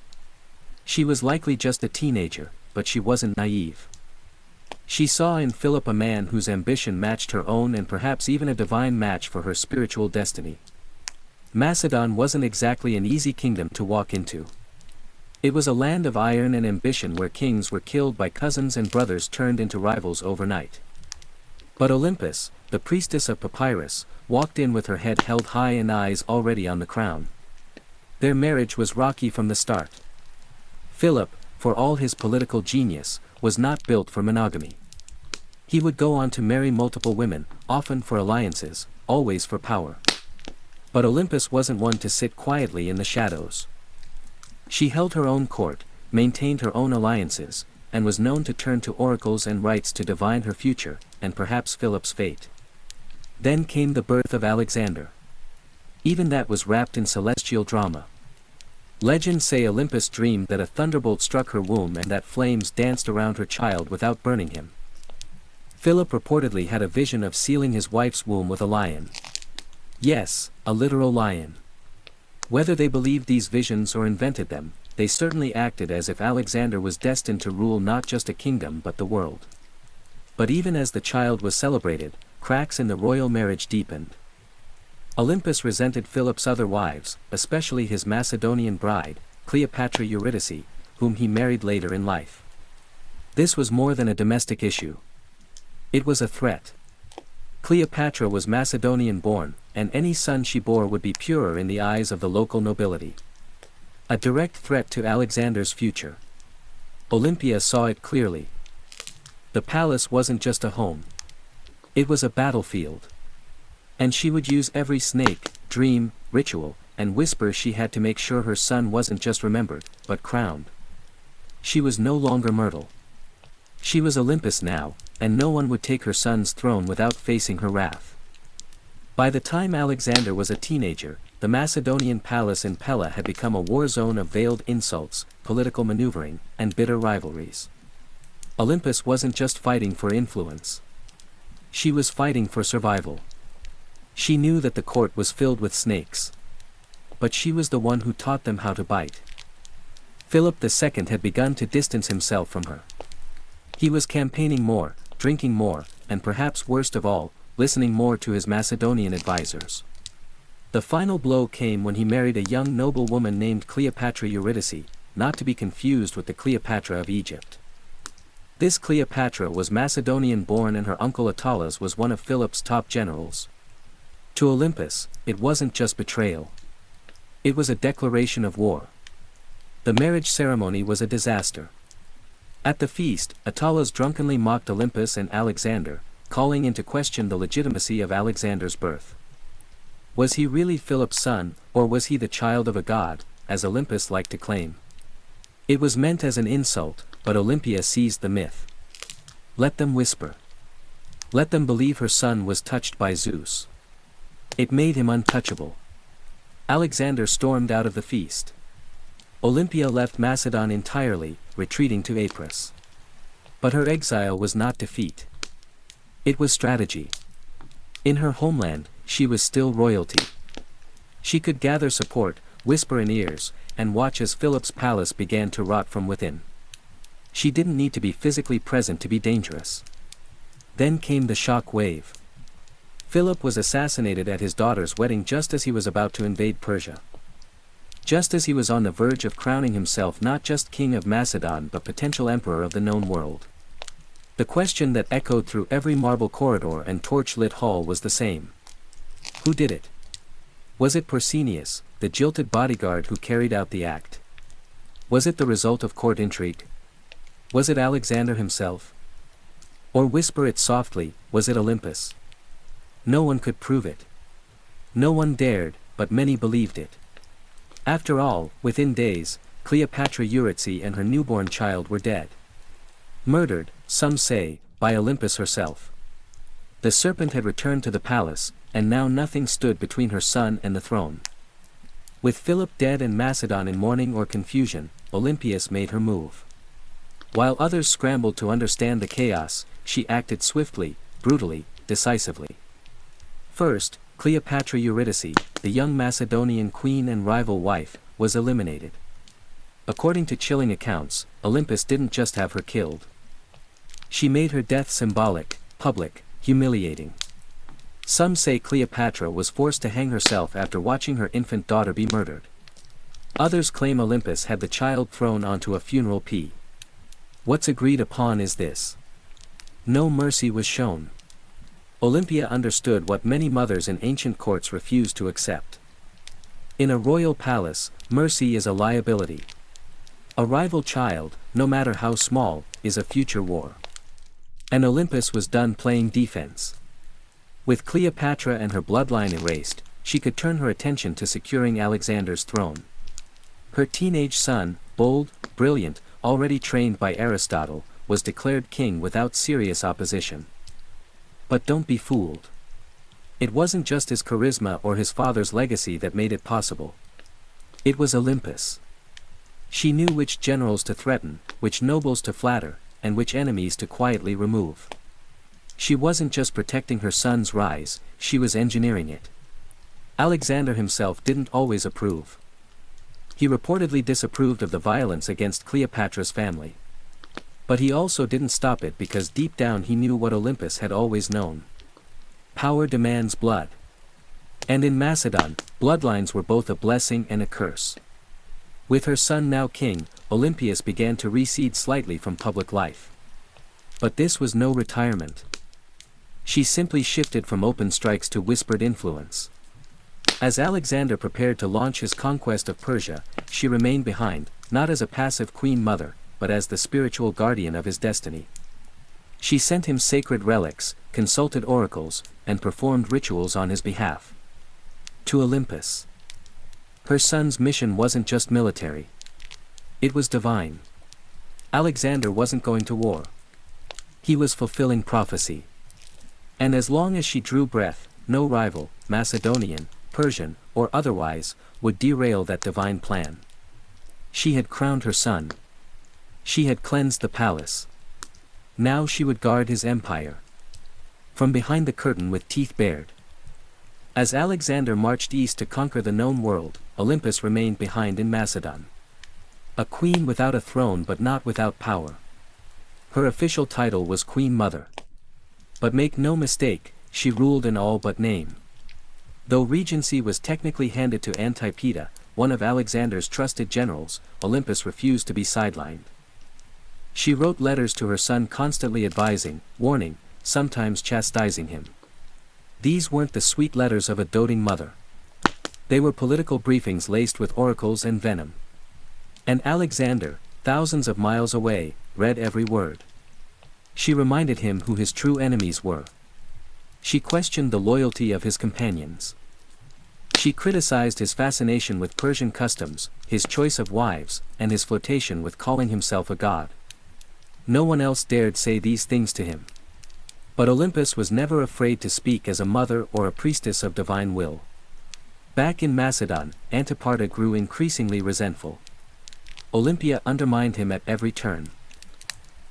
[SPEAKER 1] She was likely just a teenager, but she wasn't naive. She saw in Philip a man whose ambition matched her own and perhaps even a divine match for her spiritual destiny. Macedon wasn't exactly an easy kingdom to walk into. It was a land of iron and ambition where kings were killed by cousins and brothers turned into rivals overnight. But Olympus, the priestess of Papyrus, walked in with her head held high and eyes already on the crown. Their marriage was rocky from the start. Philip, for all his political genius, was not built for monogamy. He would go on to marry multiple women, often for alliances, always for power. But Olympus wasn't one to sit quietly in the shadows. She held her own court, maintained her own alliances, and was known to turn to oracles and rites to divine her future, and perhaps Philip's fate. Then came the birth of Alexander. Even that was wrapped in celestial drama. Legends say Olympus dreamed that a thunderbolt struck her womb and that flames danced around her child without burning him. Philip reportedly had a vision of sealing his wife's womb with a lion. Yes, a literal lion. Whether they believed these visions or invented them, they certainly acted as if Alexander was destined to rule not just a kingdom but the world. But even as the child was celebrated, cracks in the royal marriage deepened. Olympus resented Philip's other wives, especially his Macedonian bride, Cleopatra Eurydice, whom he married later in life. This was more than a domestic issue. It was a threat. Cleopatra was Macedonian-born, and any son she bore would be purer in the eyes of the local nobility. A direct threat to Alexander's future. Olympia saw it clearly. The palace wasn't just a home. It was a battlefield. And she would use every snake, dream, ritual, and whisper she had to make sure her son wasn't just remembered, but crowned. She was no longer Myrtle. She was Olympus now, and no one would take her son's throne without facing her wrath. By the time Alexander was a teenager, the Macedonian palace in Pella had become a war zone of veiled insults, political maneuvering, and bitter rivalries. Olympus wasn't just fighting for influence. She was fighting for survival. She knew that the court was filled with snakes. But she was the one who taught them how to bite. Philip II had begun to distance himself from her. He was campaigning more, drinking more, and perhaps worst of all, listening more to his Macedonian advisors. The final blow came when he married a young noble woman named Cleopatra Eurydice, not to be confused with the Cleopatra of Egypt. This Cleopatra was Macedonian-born and her uncle Attalus was one of Philip's top generals. To Olympus, it wasn't just betrayal. It was a declaration of war. The marriage ceremony was a disaster. At the feast, Attalus drunkenly mocked Olympus and Alexander, calling into question the legitimacy of Alexander's birth. Was he really Philip's son, or was he the child of a god, as Olympus liked to claim? It was meant as an insult, but Olympia seized the myth. Let them whisper. Let them believe her son was touched by Zeus. It made him untouchable. Alexander stormed out of the feast. Olympia left Macedon entirely, retreating to Apris. But her exile was not defeat. It was strategy. In her homeland, she was still royalty. She could gather support, whisper in ears, and watch as Philip's palace began to rot from within. She didn't need to be physically present to be dangerous. Then came the shock wave. Philip was assassinated at his daughter's wedding just as he was about to invade Persia. Just as he was on the verge of crowning himself not just king of Macedon but potential emperor of the known world. The question that echoed through every marble corridor and torch-lit hall was the same. Who did it? Was it Pausanias, the jilted bodyguard who carried out the act? Was it the result of court intrigue? Was it Alexander himself? Or whisper it softly, was it Olympus? No one could prove it. No one dared, but many believed it. After all, within days, Cleopatra Eurydice and her newborn child were dead. Murdered, some say, by Olympus herself. The serpent had returned to the palace, and now nothing stood between her son and the throne. With Philip dead and Macedon in mourning or confusion, Olympias made her move. While others scrambled to understand the chaos, she acted swiftly, brutally, decisively. First, Cleopatra Eurydice, the young Macedonian queen and rival wife, was eliminated. According to chilling accounts, Olympus didn't just have her killed. She made her death symbolic, public, humiliating. Some say Cleopatra was forced to hang herself after watching her infant daughter be murdered. Others claim Olympus had the child thrown onto a funeral pyre. What's agreed upon is this: no mercy was shown. Olympia understood what many mothers in ancient courts refused to accept. In a royal palace, mercy is a liability. A rival child, no matter how small, is a future war. And Olympus was done playing defense. With Cleopatra and her bloodline erased, she could turn her attention to securing Alexander's throne. Her teenage son, bold, brilliant, already trained by Aristotle, was declared king without serious opposition. But don't be fooled. It wasn't just his charisma or his father's legacy that made it possible. It was Olympus. She knew which generals to threaten, which nobles to flatter, and which enemies to quietly remove. She wasn't just protecting her son's rise, she was engineering it. Alexander himself didn't always approve. He reportedly disapproved of the violence against Cleopatra's family. But he also didn't stop it because deep down he knew what Olympus had always known. Power demands blood. And in Macedon, bloodlines were both a blessing and a curse. With her son now king, Olympias began to recede slightly from public life. But this was no retirement. She simply shifted from open strikes to whispered influence. As Alexander prepared to launch his conquest of Persia, she remained behind, not as a passive queen mother, but as the spiritual guardian of his destiny. She sent him sacred relics, consulted oracles, and performed rituals on his behalf. To Olympus. Her son's mission wasn't just military. It was divine. Alexander wasn't going to war. He was fulfilling prophecy. And as long as she drew breath, no rival, Macedonian, Persian, or otherwise, would derail that divine plan. She had crowned her son. She had cleansed the palace. Now she would guard his empire. From behind the curtain with teeth bared. As Alexander marched east to conquer the known world, Olympus remained behind in Macedon. A queen without a throne but not without power. Her official title was Queen Mother. But make no mistake, she ruled in all but name. Though regency was technically handed to Antipater, one of Alexander's trusted generals, Olympus refused to be sidelined. She wrote letters to her son constantly advising, warning, sometimes chastising him. These weren't the sweet letters of a doting mother. They were political briefings laced with oracles and venom. And Alexander, thousands of miles away, read every word. She reminded him who his true enemies were. She questioned the loyalty of his companions. She criticized his fascination with Persian customs, his choice of wives, and his flirtation with calling himself a god. No one else dared say these things to him. But Olympus was never afraid to speak as a mother or a priestess of divine will. Back in Macedon, Antipater grew increasingly resentful. Olympia undermined him at every turn.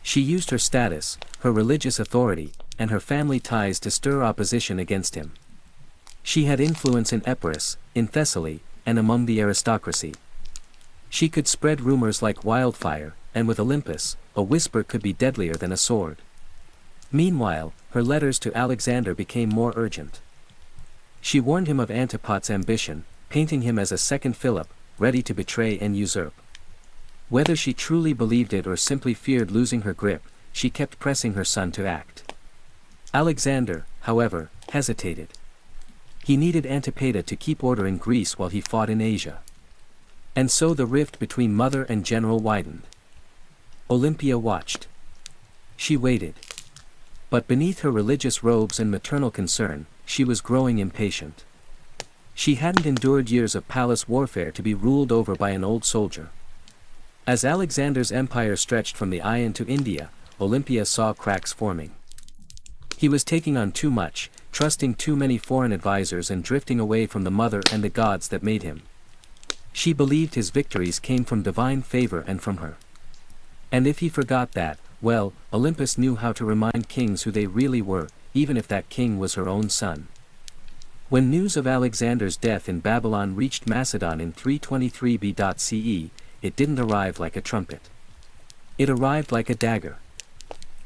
[SPEAKER 1] She used her status, her religious authority, and her family ties to stir opposition against him. She had influence in Epirus, in Thessaly, and among the aristocracy. She could spread rumors like wildfire, and with Olympus, a whisper could be deadlier than a sword. Meanwhile, her letters to Alexander became more urgent. She warned him of Antipater's ambition, painting him as a second Philip, ready to betray and usurp. Whether she truly believed it or simply feared losing her grip, she kept pressing her son to act. Alexander, however, hesitated. He needed Antipater to keep order in Greece while he fought in Asia. And so the rift between mother and general widened. Olympia watched. She waited. But beneath her religious robes and maternal concern, she was growing impatient. She hadn't endured years of palace warfare to be ruled over by an old soldier. As Alexander's empire stretched from the Ion to India, Olympia saw cracks forming. He was taking on too much, trusting too many foreign advisors and drifting away from the mother and the gods that made him. She believed his victories came from divine favor and from her. And if he forgot that, well, Olympus knew how to remind kings who they really were, even if that king was her own son. When news of Alexander's death in Babylon reached Macedon in 323 BCE, it didn't arrive like a trumpet. It arrived like a dagger.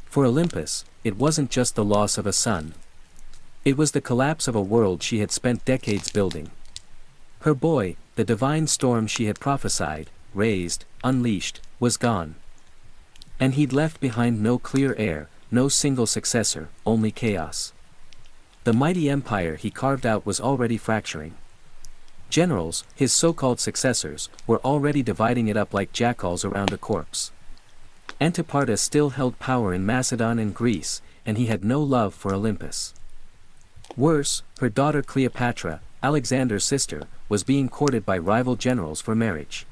[SPEAKER 1] For Olympus, it wasn't just the loss of a son. It was the collapse of a world she had spent decades building. Her boy, the divine storm she had prophesied, raised, unleashed, was gone. And he'd left behind no clear heir, no single successor, only chaos. The mighty empire he carved out was already fracturing. Generals, his so-called successors, were already dividing it up like jackals around a corpse. Antipater still held power in Macedon and Greece, and he had no love for Olympus. Worse, her daughter Cleopatra, Alexander's sister, was being courted by rival generals for marriage.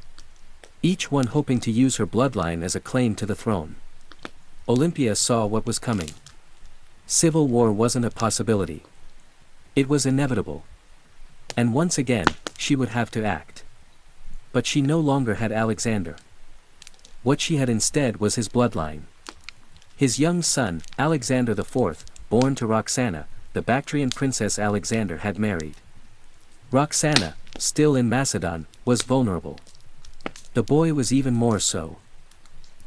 [SPEAKER 1] Each one hoping to use her bloodline as a claim to the throne. Olympia saw what was coming. Civil war wasn't a possibility. It was inevitable. And once again, she would have to act. But she no longer had Alexander. What she had instead was his bloodline. His young son, Alexander IV, born to Roxana, the Bactrian princess Alexander had married. Roxana, still in Macedon, was vulnerable. The boy was even more so.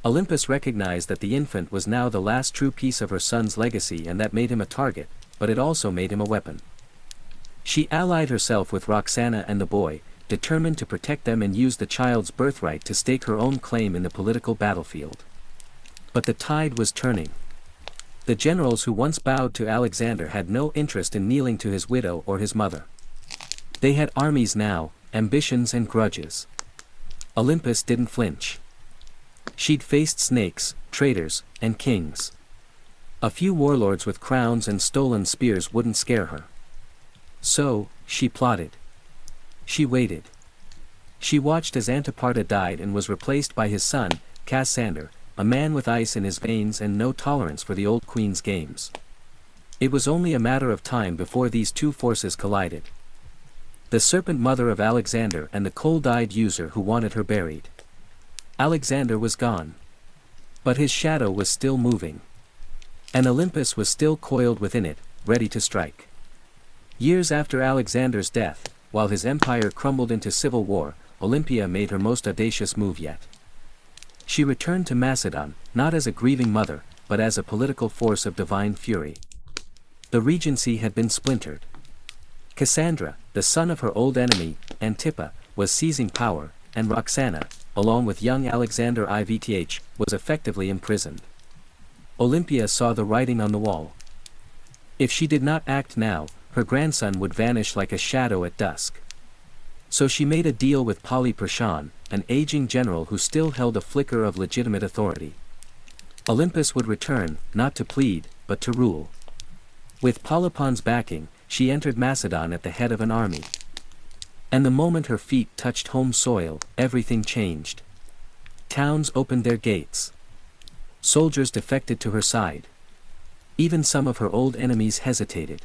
[SPEAKER 1] Olympus recognized that the infant was now the last true piece of her son's legacy, and that made him a target, but it also made him a weapon. She allied herself with Roxana and the boy, determined to protect them and use the child's birthright to stake her own claim in the political battlefield. But the tide was turning. The generals who once bowed to Alexander had no interest in kneeling to his widow or his mother. They had armies now, ambitions and grudges. Olympus didn't flinch. She'd faced snakes, traitors, and kings. A few warlords with crowns and stolen spears wouldn't scare her. So, she plotted. She waited. She watched as Antipater died and was replaced by his son, Cassander, a man with ice in his veins and no tolerance for the old queen's games. It was only a matter of time before these two forces collided. The serpent mother of Alexander and the cold-eyed user who wanted her buried. Alexander was gone. But his shadow was still moving. And Olympus was still coiled within it, ready to strike. Years after Alexander's death, while his empire crumbled into civil war, Olympia made her most audacious move yet. She returned to Macedon, not as a grieving mother, but as a political force of divine fury. The regency had been splintered. Cassandra, the son of her old enemy, Antipa, was seizing power, and Roxana, along with young Alexander Ivth, was effectively imprisoned. Olympia saw the writing on the wall. If she did not act now, her grandson would vanish like a shadow at dusk. So she made a deal with Polyperchon, an aging general who still held a flicker of legitimate authority. Olympus would return, not to plead, but to rule. With Polypon's backing, she entered Macedon at the head of an army. And the moment her feet touched home soil, everything changed. Towns opened their gates. Soldiers defected to her side. Even some of her old enemies hesitated.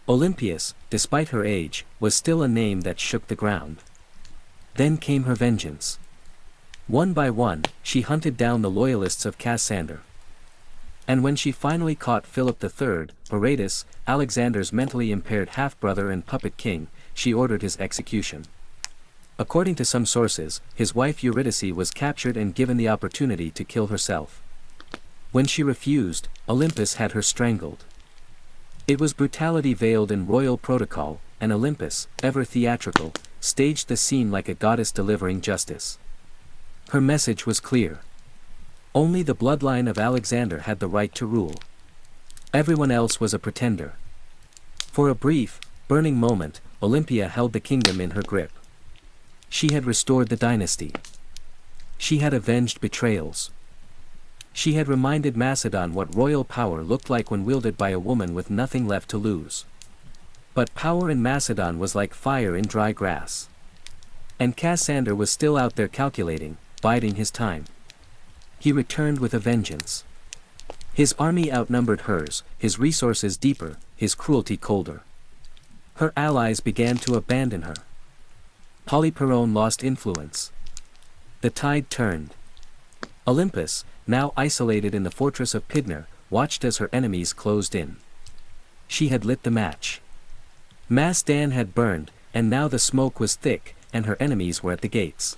[SPEAKER 1] Olympias, despite her age, was still a name that shook the ground. Then came her vengeance. One by one, she hunted down the loyalists of Cassander. And when she finally caught Philip III, Baratus, Alexander's mentally impaired half-brother and puppet king, she ordered his execution. According to some sources, his wife Eurydice was captured and given the opportunity to kill herself. When she refused, Olympus had her strangled. It was brutality veiled in royal protocol, and Olympus, ever theatrical, staged the scene like a goddess delivering justice. Her message was clear. Only the bloodline of Alexander had the right to rule. Everyone else was a pretender. For a brief, burning moment, Olympia held the kingdom in her grip. She had restored the dynasty. She had avenged betrayals. She had reminded Macedon what royal power looked like when wielded by a woman with nothing left to lose. But power in Macedon was like fire in dry grass. And Cassander was still out there calculating, biding his time. He returned with a vengeance. His army outnumbered hers, his resources deeper, his cruelty colder. Her allies began to abandon her. Polyperchon lost influence. The tide turned. Olympus, now isolated in the fortress of Pydna, watched as her enemies closed in. She had lit the match. Mas Dan had burned, and now the smoke was thick, and her enemies were at the gates.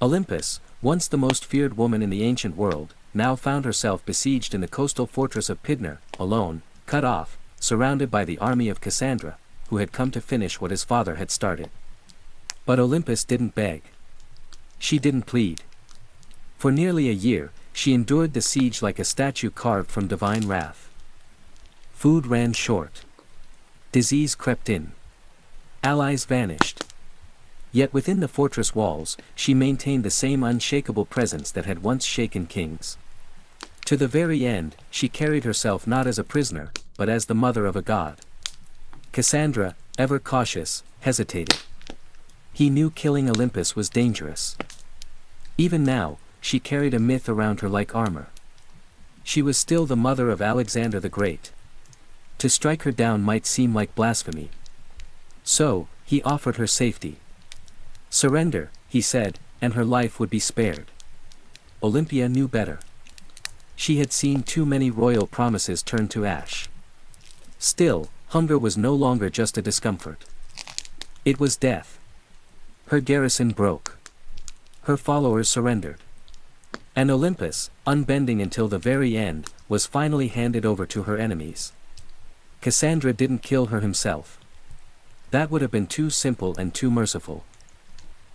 [SPEAKER 1] Olympus, once the most feared woman in the ancient world, now found herself besieged in the coastal fortress of Pydna, alone, cut off, surrounded by the army of Cassandra, who had come to finish what his father had started. But Olympus didn't beg. She didn't plead. For nearly a year, she endured the siege like a statue carved from divine wrath. Food ran short. Disease crept in. Allies vanished. Yet within the fortress walls, she maintained the same unshakable presence that had once shaken kings. To the very end, she carried herself not as a prisoner, but as the mother of a god. Cassandra, ever cautious, hesitated. He knew killing Olympus was dangerous. Even now, she carried a myth around her like armor. She was still the mother of Alexander the Great. To strike her down might seem like blasphemy. So, he offered her safety. Surrender, he said, and her life would be spared. Olympia knew better. She had seen too many royal promises turn to ash. Still, hunger was no longer just a discomfort. It was death. Her garrison broke. Her followers surrendered. And Olympus, unbending until the very end, was finally handed over to her enemies. Cassandra didn't kill her himself. That would have been too simple and too merciful.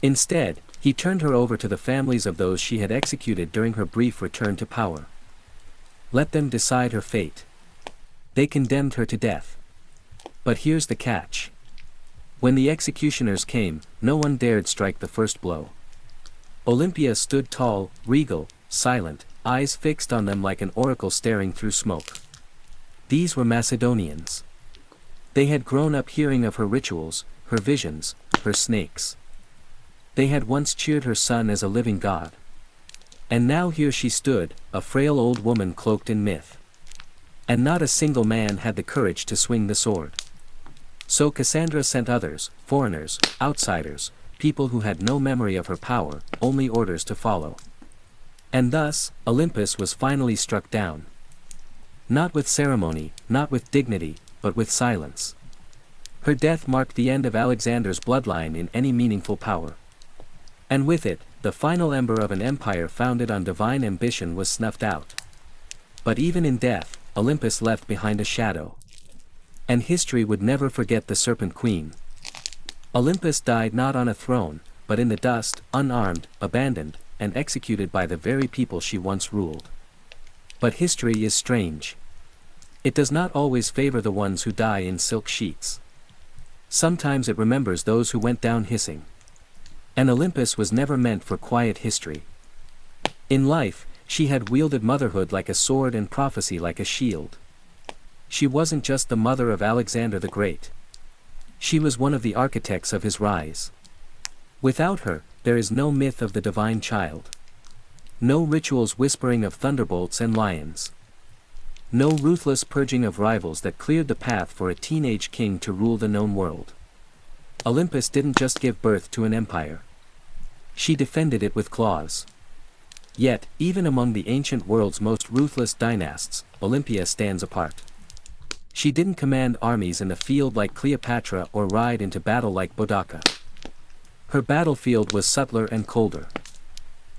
[SPEAKER 1] Instead, he turned her over to the families of those she had executed during her brief return to power. Let them decide her fate. They condemned her to death. But here's the catch. When the executioners came, no one dared strike the first blow. Olympia stood tall, regal, silent, eyes fixed on them like an oracle staring through smoke. These were Macedonians. They had grown up hearing of her rituals, her visions, her snakes. They had once cheered her son as a living god. And now here she stood, a frail old woman cloaked in myth. And not a single man had the courage to swing the sword. So Cassandra sent others, foreigners, outsiders, people who had no memory of her power, only orders to follow. And thus, Olympus was finally struck down. Not with ceremony, not with dignity, but with silence. Her death marked the end of Alexander's bloodline in any meaningful power. And with it, the final ember of an empire founded on divine ambition was snuffed out. But even in death, Olympus left behind a shadow. And history would never forget the Serpent Queen. Olympus died not on a throne, but in the dust, unarmed, abandoned, and executed by the very people she once ruled. But history is strange. It does not always favor the ones who die in silk sheets. Sometimes it remembers those who went down hissing. And Olympus was never meant for quiet history. In life, she had wielded motherhood like a sword and prophecy like a shield. She wasn't just the mother of Alexander the Great. She was one of the architects of his rise. Without her, there is no myth of the divine child. No rituals whispering of thunderbolts and lions. No ruthless purging of rivals that cleared the path for a teenage king to rule the known world. Olympus didn't just give birth to an empire. She defended it with claws. Yet, even among the ancient world's most ruthless dynasts, Olympia stands apart. She didn't command armies in the field like Cleopatra or ride into battle like Boudica. Her battlefield was subtler and colder.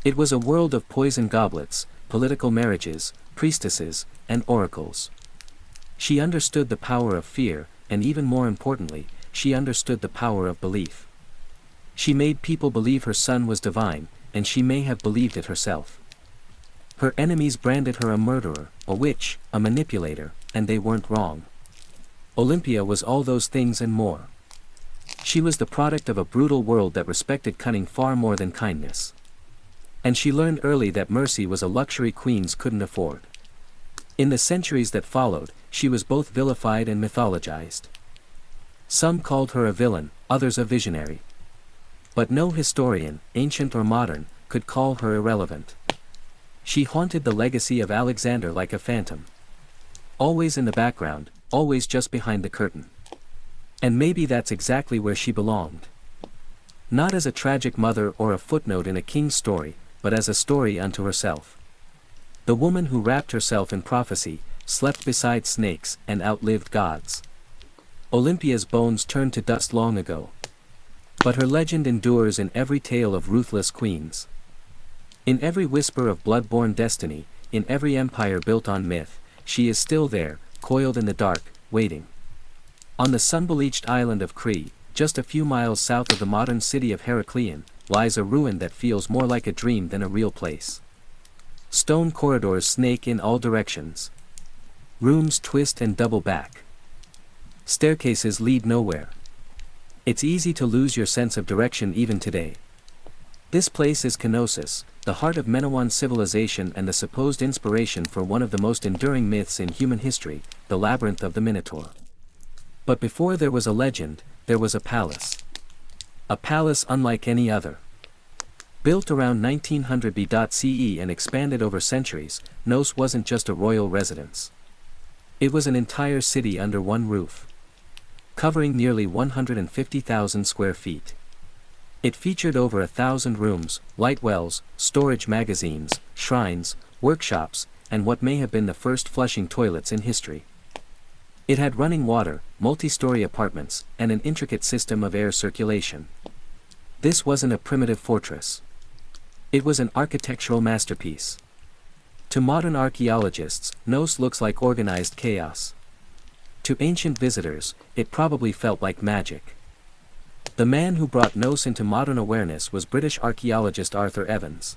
[SPEAKER 1] It was a world of poison goblets, political marriages, priestesses, and oracles. She understood the power of fear, and even more importantly, she understood the power of belief. She made people believe her son was divine, and she may have believed it herself. Her enemies branded her a murderer, a witch, a manipulator, and they weren't wrong. Olympia was all those things and more. She was the product of a brutal world that respected cunning far more than kindness. And she learned early that mercy was a luxury queens couldn't afford. In the centuries that followed, she was both vilified and mythologized. Some called her a villain, others a visionary. But no historian, ancient or modern, could call her irrelevant. She haunted the legacy of Alexander like a phantom. Always in the background, always just behind the curtain. And maybe that's exactly where she belonged. Not as a tragic mother or a footnote in a king's story, but as a story unto herself. The woman who wrapped herself in prophecy, slept beside snakes, and outlived gods. Olympia's bones turned to dust long ago. But her legend endures in every tale of ruthless queens. In every whisper of blood-borne destiny, in every empire built on myth, she is still there, coiled in the dark, waiting. On the sun-bleached island of Crete, just a few miles south of the modern city of Heraklion, lies a ruin that feels more like a dream than a real place. Stone corridors snake in all directions. Rooms twist and double back. Staircases lead nowhere. It's easy to lose your sense of direction even today. This place is Knossos, the heart of Minoan civilization and the supposed inspiration for one of the most enduring myths in human history, the Labyrinth of the Minotaur. But before there was a legend, there was a palace. A palace unlike any other. Built around 1900 BCE and expanded over centuries, Knossos wasn't just a royal residence. It was an entire city under one roof. Covering nearly 150,000 square feet. It featured over 1,000 rooms, light wells, storage magazines, shrines, workshops, and what may have been the first flushing toilets in history. It had running water, multi-story apartments, and an intricate system of air circulation. This wasn't a primitive fortress. It was an architectural masterpiece. To modern archaeologists, Knossos looks like organized chaos. To ancient visitors, it probably felt like magic. The man who brought Knossos into modern awareness was British archaeologist Arthur Evans.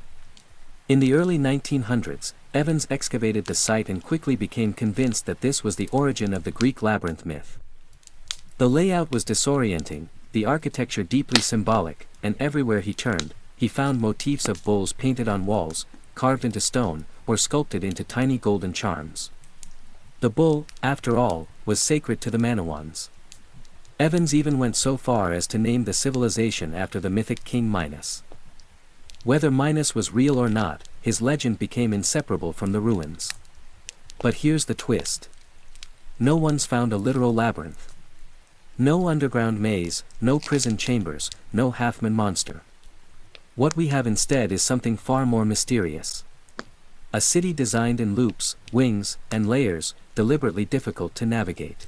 [SPEAKER 1] In the early 1900s, Evans excavated the site and quickly became convinced that this was the origin of the Greek labyrinth myth. The layout was disorienting, the architecture deeply symbolic, and everywhere he turned, he found motifs of bulls painted on walls, carved into stone, or sculpted into tiny golden charms. The bull, after all, was sacred to the Minoans. Evans even went so far as to name the civilization after the mythic king Minos. Whether Minos was real or not, his legend became inseparable from the ruins. But here's the twist. No one's found a literal labyrinth. No underground maze, no prison chambers, no half-man monster. What we have instead is something far more mysterious. A city designed in loops, wings, and layers, deliberately difficult to navigate.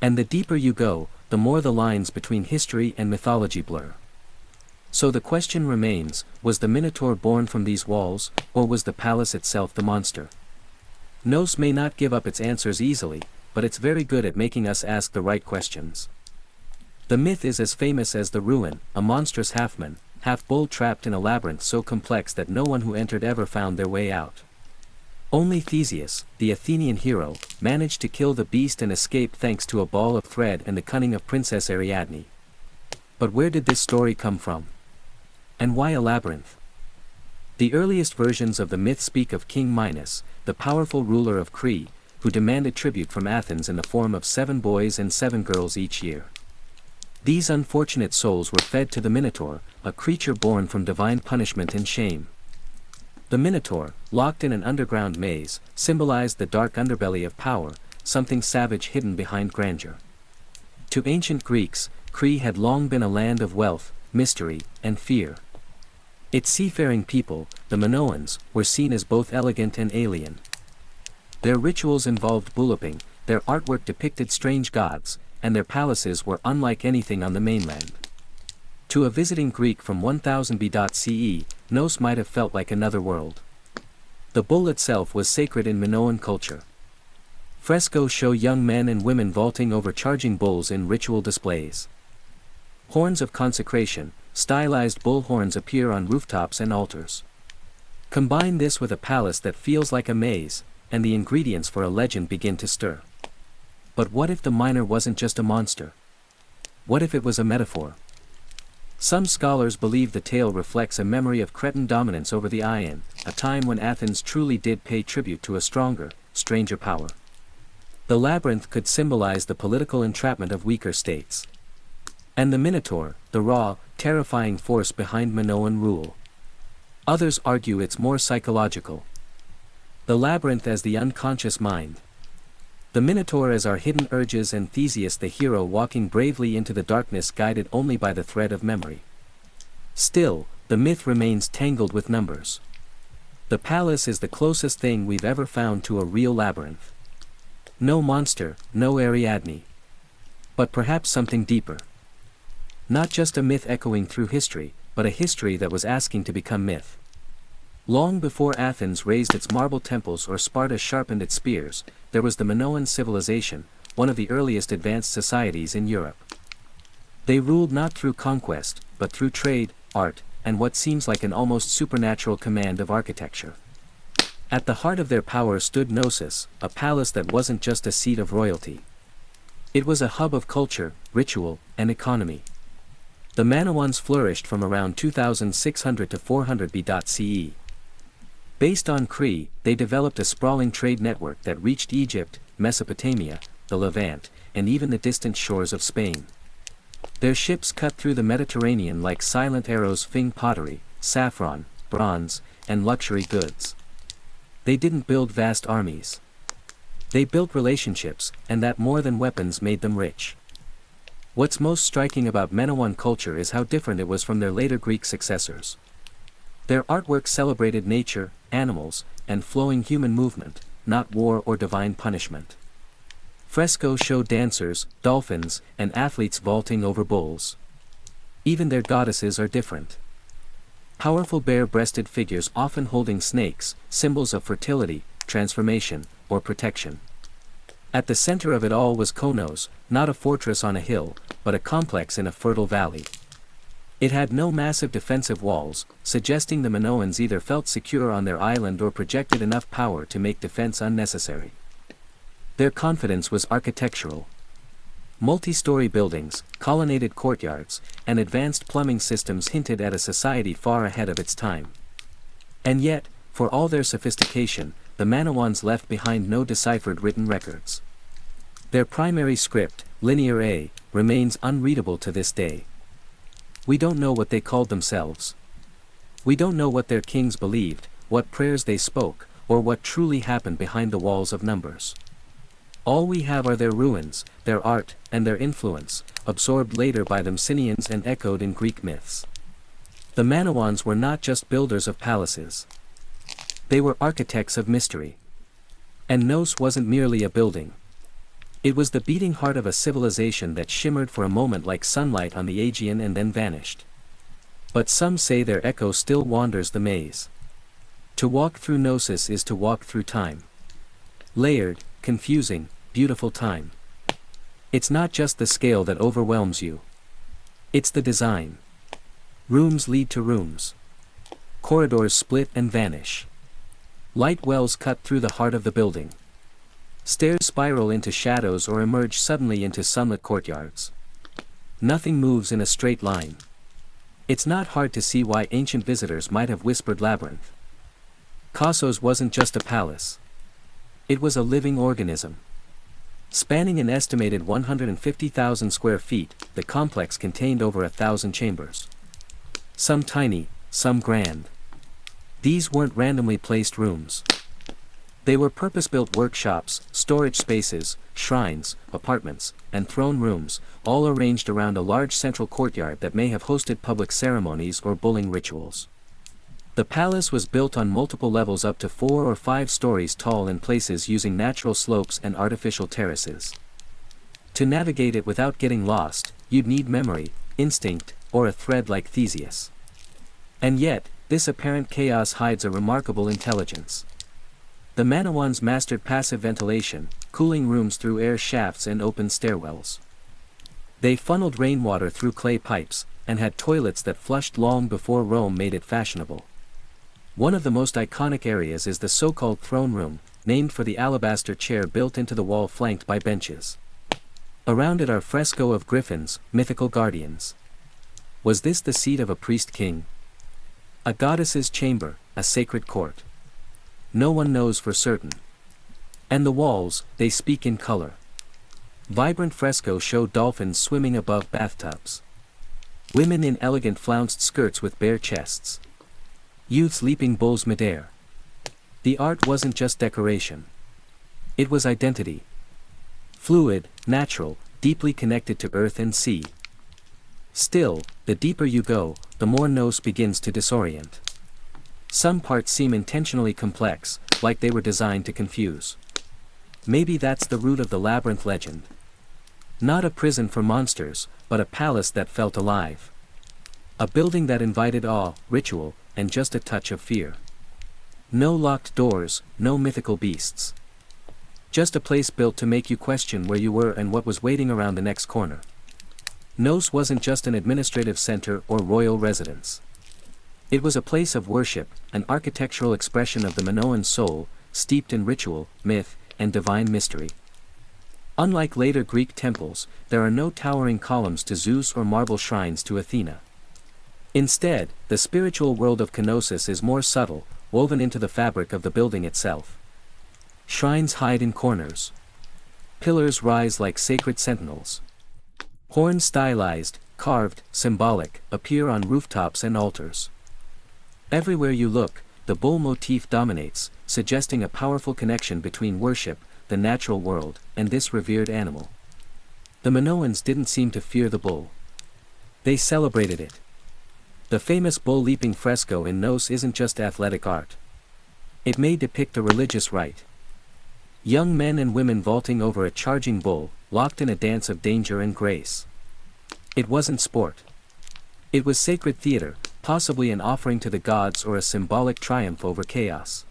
[SPEAKER 1] And the deeper you go, the more the lines between history and mythology blur. So the question remains, was the Minotaur born from these walls, or was the palace itself the monster? Knossos may not give up its answers easily, but it's very good at making us ask the right questions. The myth is as famous as the ruin, a monstrous half-man, half-bull trapped in a labyrinth so complex that no one who entered ever found their way out. Only Theseus, the Athenian hero, managed to kill the beast and escape thanks to a ball of thread and the cunning of Princess Ariadne. But where did this story come from? And why a labyrinth? The earliest versions of the myth speak of King Minos, the powerful ruler of Crete, who demanded tribute from Athens in the form of 7 boys and 7 girls each year. These unfortunate souls were fed to the Minotaur, a creature born from divine punishment and shame. The Minotaur, locked in an underground maze, symbolized the dark underbelly of power, something savage hidden behind grandeur. To ancient Greeks, Crete had long been a land of wealth, mystery, and fear. Its seafaring people, the Minoans, were seen as both elegant and alien. Their rituals involved bulloping, their artwork depicted strange gods, and their palaces were unlike anything on the mainland. To a visiting Greek from 1000 BCE, Knossos might have felt like another world. The bull itself was sacred in Minoan culture. Frescoes show young men and women vaulting over charging bulls in ritual displays. Horns of consecration, stylized bull horns appear on rooftops and altars. Combine this with a palace that feels like a maze, and the ingredients for a legend begin to stir. But what if the miner wasn't just a monster? What if it was a metaphor? Some scholars believe the tale reflects a memory of Cretan dominance over the Ion, a time when Athens truly did pay tribute to a stronger, stranger power. The labyrinth could symbolize the political entrapment of weaker states. And the Minotaur, the raw, terrifying force behind Minoan rule. Others argue it's more psychological. The labyrinth as the unconscious mind. The Minotaur as our hidden urges and Theseus the hero walking bravely into the darkness guided only by the thread of memory. Still, the myth remains tangled with numbers. The palace is the closest thing we've ever found to a real labyrinth. No monster, no Ariadne. But perhaps something deeper. Not just a myth echoing through history, but a history that was asking to become myth. Long before Athens raised its marble temples or Sparta sharpened its spears, there was the Minoan civilization, one of the earliest advanced societies in Europe. They ruled not through conquest, but through trade, art, and what seems like an almost supernatural command of architecture. At the heart of their power stood Knossos, a palace that wasn't just a seat of royalty. It was a hub of culture, ritual, and economy. The Minoans flourished from around 2600 to 400 BCE. Based on Crete, they developed a sprawling trade network that reached Egypt, Mesopotamia, the Levant, and even the distant shores of Spain. Their ships cut through the Mediterranean like silent arrows, fing pottery, saffron, bronze, and luxury goods. They didn't build vast armies. They built relationships, and that more than weapons made them rich. What's most striking about Minoan culture is how different it was from their later Greek successors. Their artwork celebrated nature, animals, and flowing human movement, not war or divine punishment. Frescoes showed dancers, dolphins, and athletes vaulting over bulls. Even their goddesses are different. Powerful bare-breasted figures often holding snakes, symbols of fertility, transformation, or protection. At the center of it all was Konos, not a fortress on a hill, but a complex in a fertile valley. It had no massive defensive walls, suggesting the Minoans either felt secure on their island or projected enough power to make defense unnecessary. Their confidence was architectural. Multi-story buildings, colonnaded courtyards, and advanced plumbing systems hinted at a society far ahead of its time. And yet, for all their sophistication, the Minoans left behind no deciphered written records. Their primary script, Linear A, remains unreadable to this day. We don't know what they called themselves. We don't know what their kings believed, what prayers they spoke, or what truly happened behind the walls of numbers. All we have are their ruins, their art, and their influence, absorbed later by the Mycenaeans and echoed in Greek myths. The Minoans were not just builders of palaces. They were architects of mystery. And Knos wasn't merely a building. It was the beating heart of a civilization that shimmered for a moment like sunlight on the Aegean and then vanished. But some say their echo still wanders the maze. To walk through Knossos is to walk through time. Layered, confusing, beautiful time. It's not just the scale that overwhelms you. It's the design. Rooms lead to rooms. Corridors split and vanish. Light wells cut through the heart of the building. Stairs spiral into shadows or emerge suddenly into sunlit courtyards. Nothing moves in a straight line. It's not hard to see why ancient visitors might have whispered labyrinth. Knossos wasn't just a palace. It was a living organism. Spanning an estimated 150,000 square feet, the complex contained over 1,000 chambers. Some tiny, some grand. These weren't randomly placed rooms. They were purpose-built workshops, storage spaces, shrines, apartments, and throne rooms, all arranged around a large central courtyard that may have hosted public ceremonies or bulling rituals. The palace was built on multiple levels up to 4 or 5 stories tall in places using natural slopes and artificial terraces. To navigate it without getting lost, you'd need memory, instinct, or a thread like Theseus. And yet, this apparent chaos hides a remarkable intelligence. The Minoans mastered passive ventilation, cooling rooms through air shafts and open stairwells. They funneled rainwater through clay pipes, and had toilets that flushed long before Rome made it fashionable. One of the most iconic areas is the so-called throne room, named for the alabaster chair built into the wall flanked by benches. Around it are frescoes of griffins, mythical guardians. Was this the seat of a priest-king? A goddess's chamber, a sacred court? No one knows for certain. And the walls, they speak in color. Vibrant frescoes show dolphins swimming above bathtubs. Women in elegant flounced skirts with bare chests. Youths leaping bulls midair. The art wasn't just decoration. It was identity. Fluid, natural, deeply connected to earth and sea. Still, the deeper you go, the more Knos begins to disorient. Some parts seem intentionally complex, like they were designed to confuse. Maybe that's the root of the labyrinth legend. Not a prison for monsters, but a palace that felt alive. A building that invited awe, ritual, and just a touch of fear. No locked doors, no mythical beasts. Just a place built to make you question where you were and what was waiting around the next corner. Nos wasn't just an administrative center or royal residence. It was a place of worship, an architectural expression of the Minoan soul, steeped in ritual, myth, and divine mystery. Unlike later Greek temples, there are no towering columns to Zeus or marble shrines to Athena. Instead, the spiritual world of Kenosis is more subtle, woven into the fabric of the building itself. Shrines hide in corners. Pillars rise like sacred sentinels. Horns stylized, carved, symbolic, appear on rooftops and altars. Everywhere you look, the bull motif dominates, suggesting a powerful connection between worship, the natural world, and this revered animal. The Minoans didn't seem to fear the bull. They celebrated it. The famous bull leaping fresco in Nos isn't just athletic art. It may depict a religious rite. Young men and women vaulting over a charging bull, locked in a dance of danger and grace. It wasn't sport. It was sacred theater, possibly an offering to the gods or a symbolic triumph over chaos.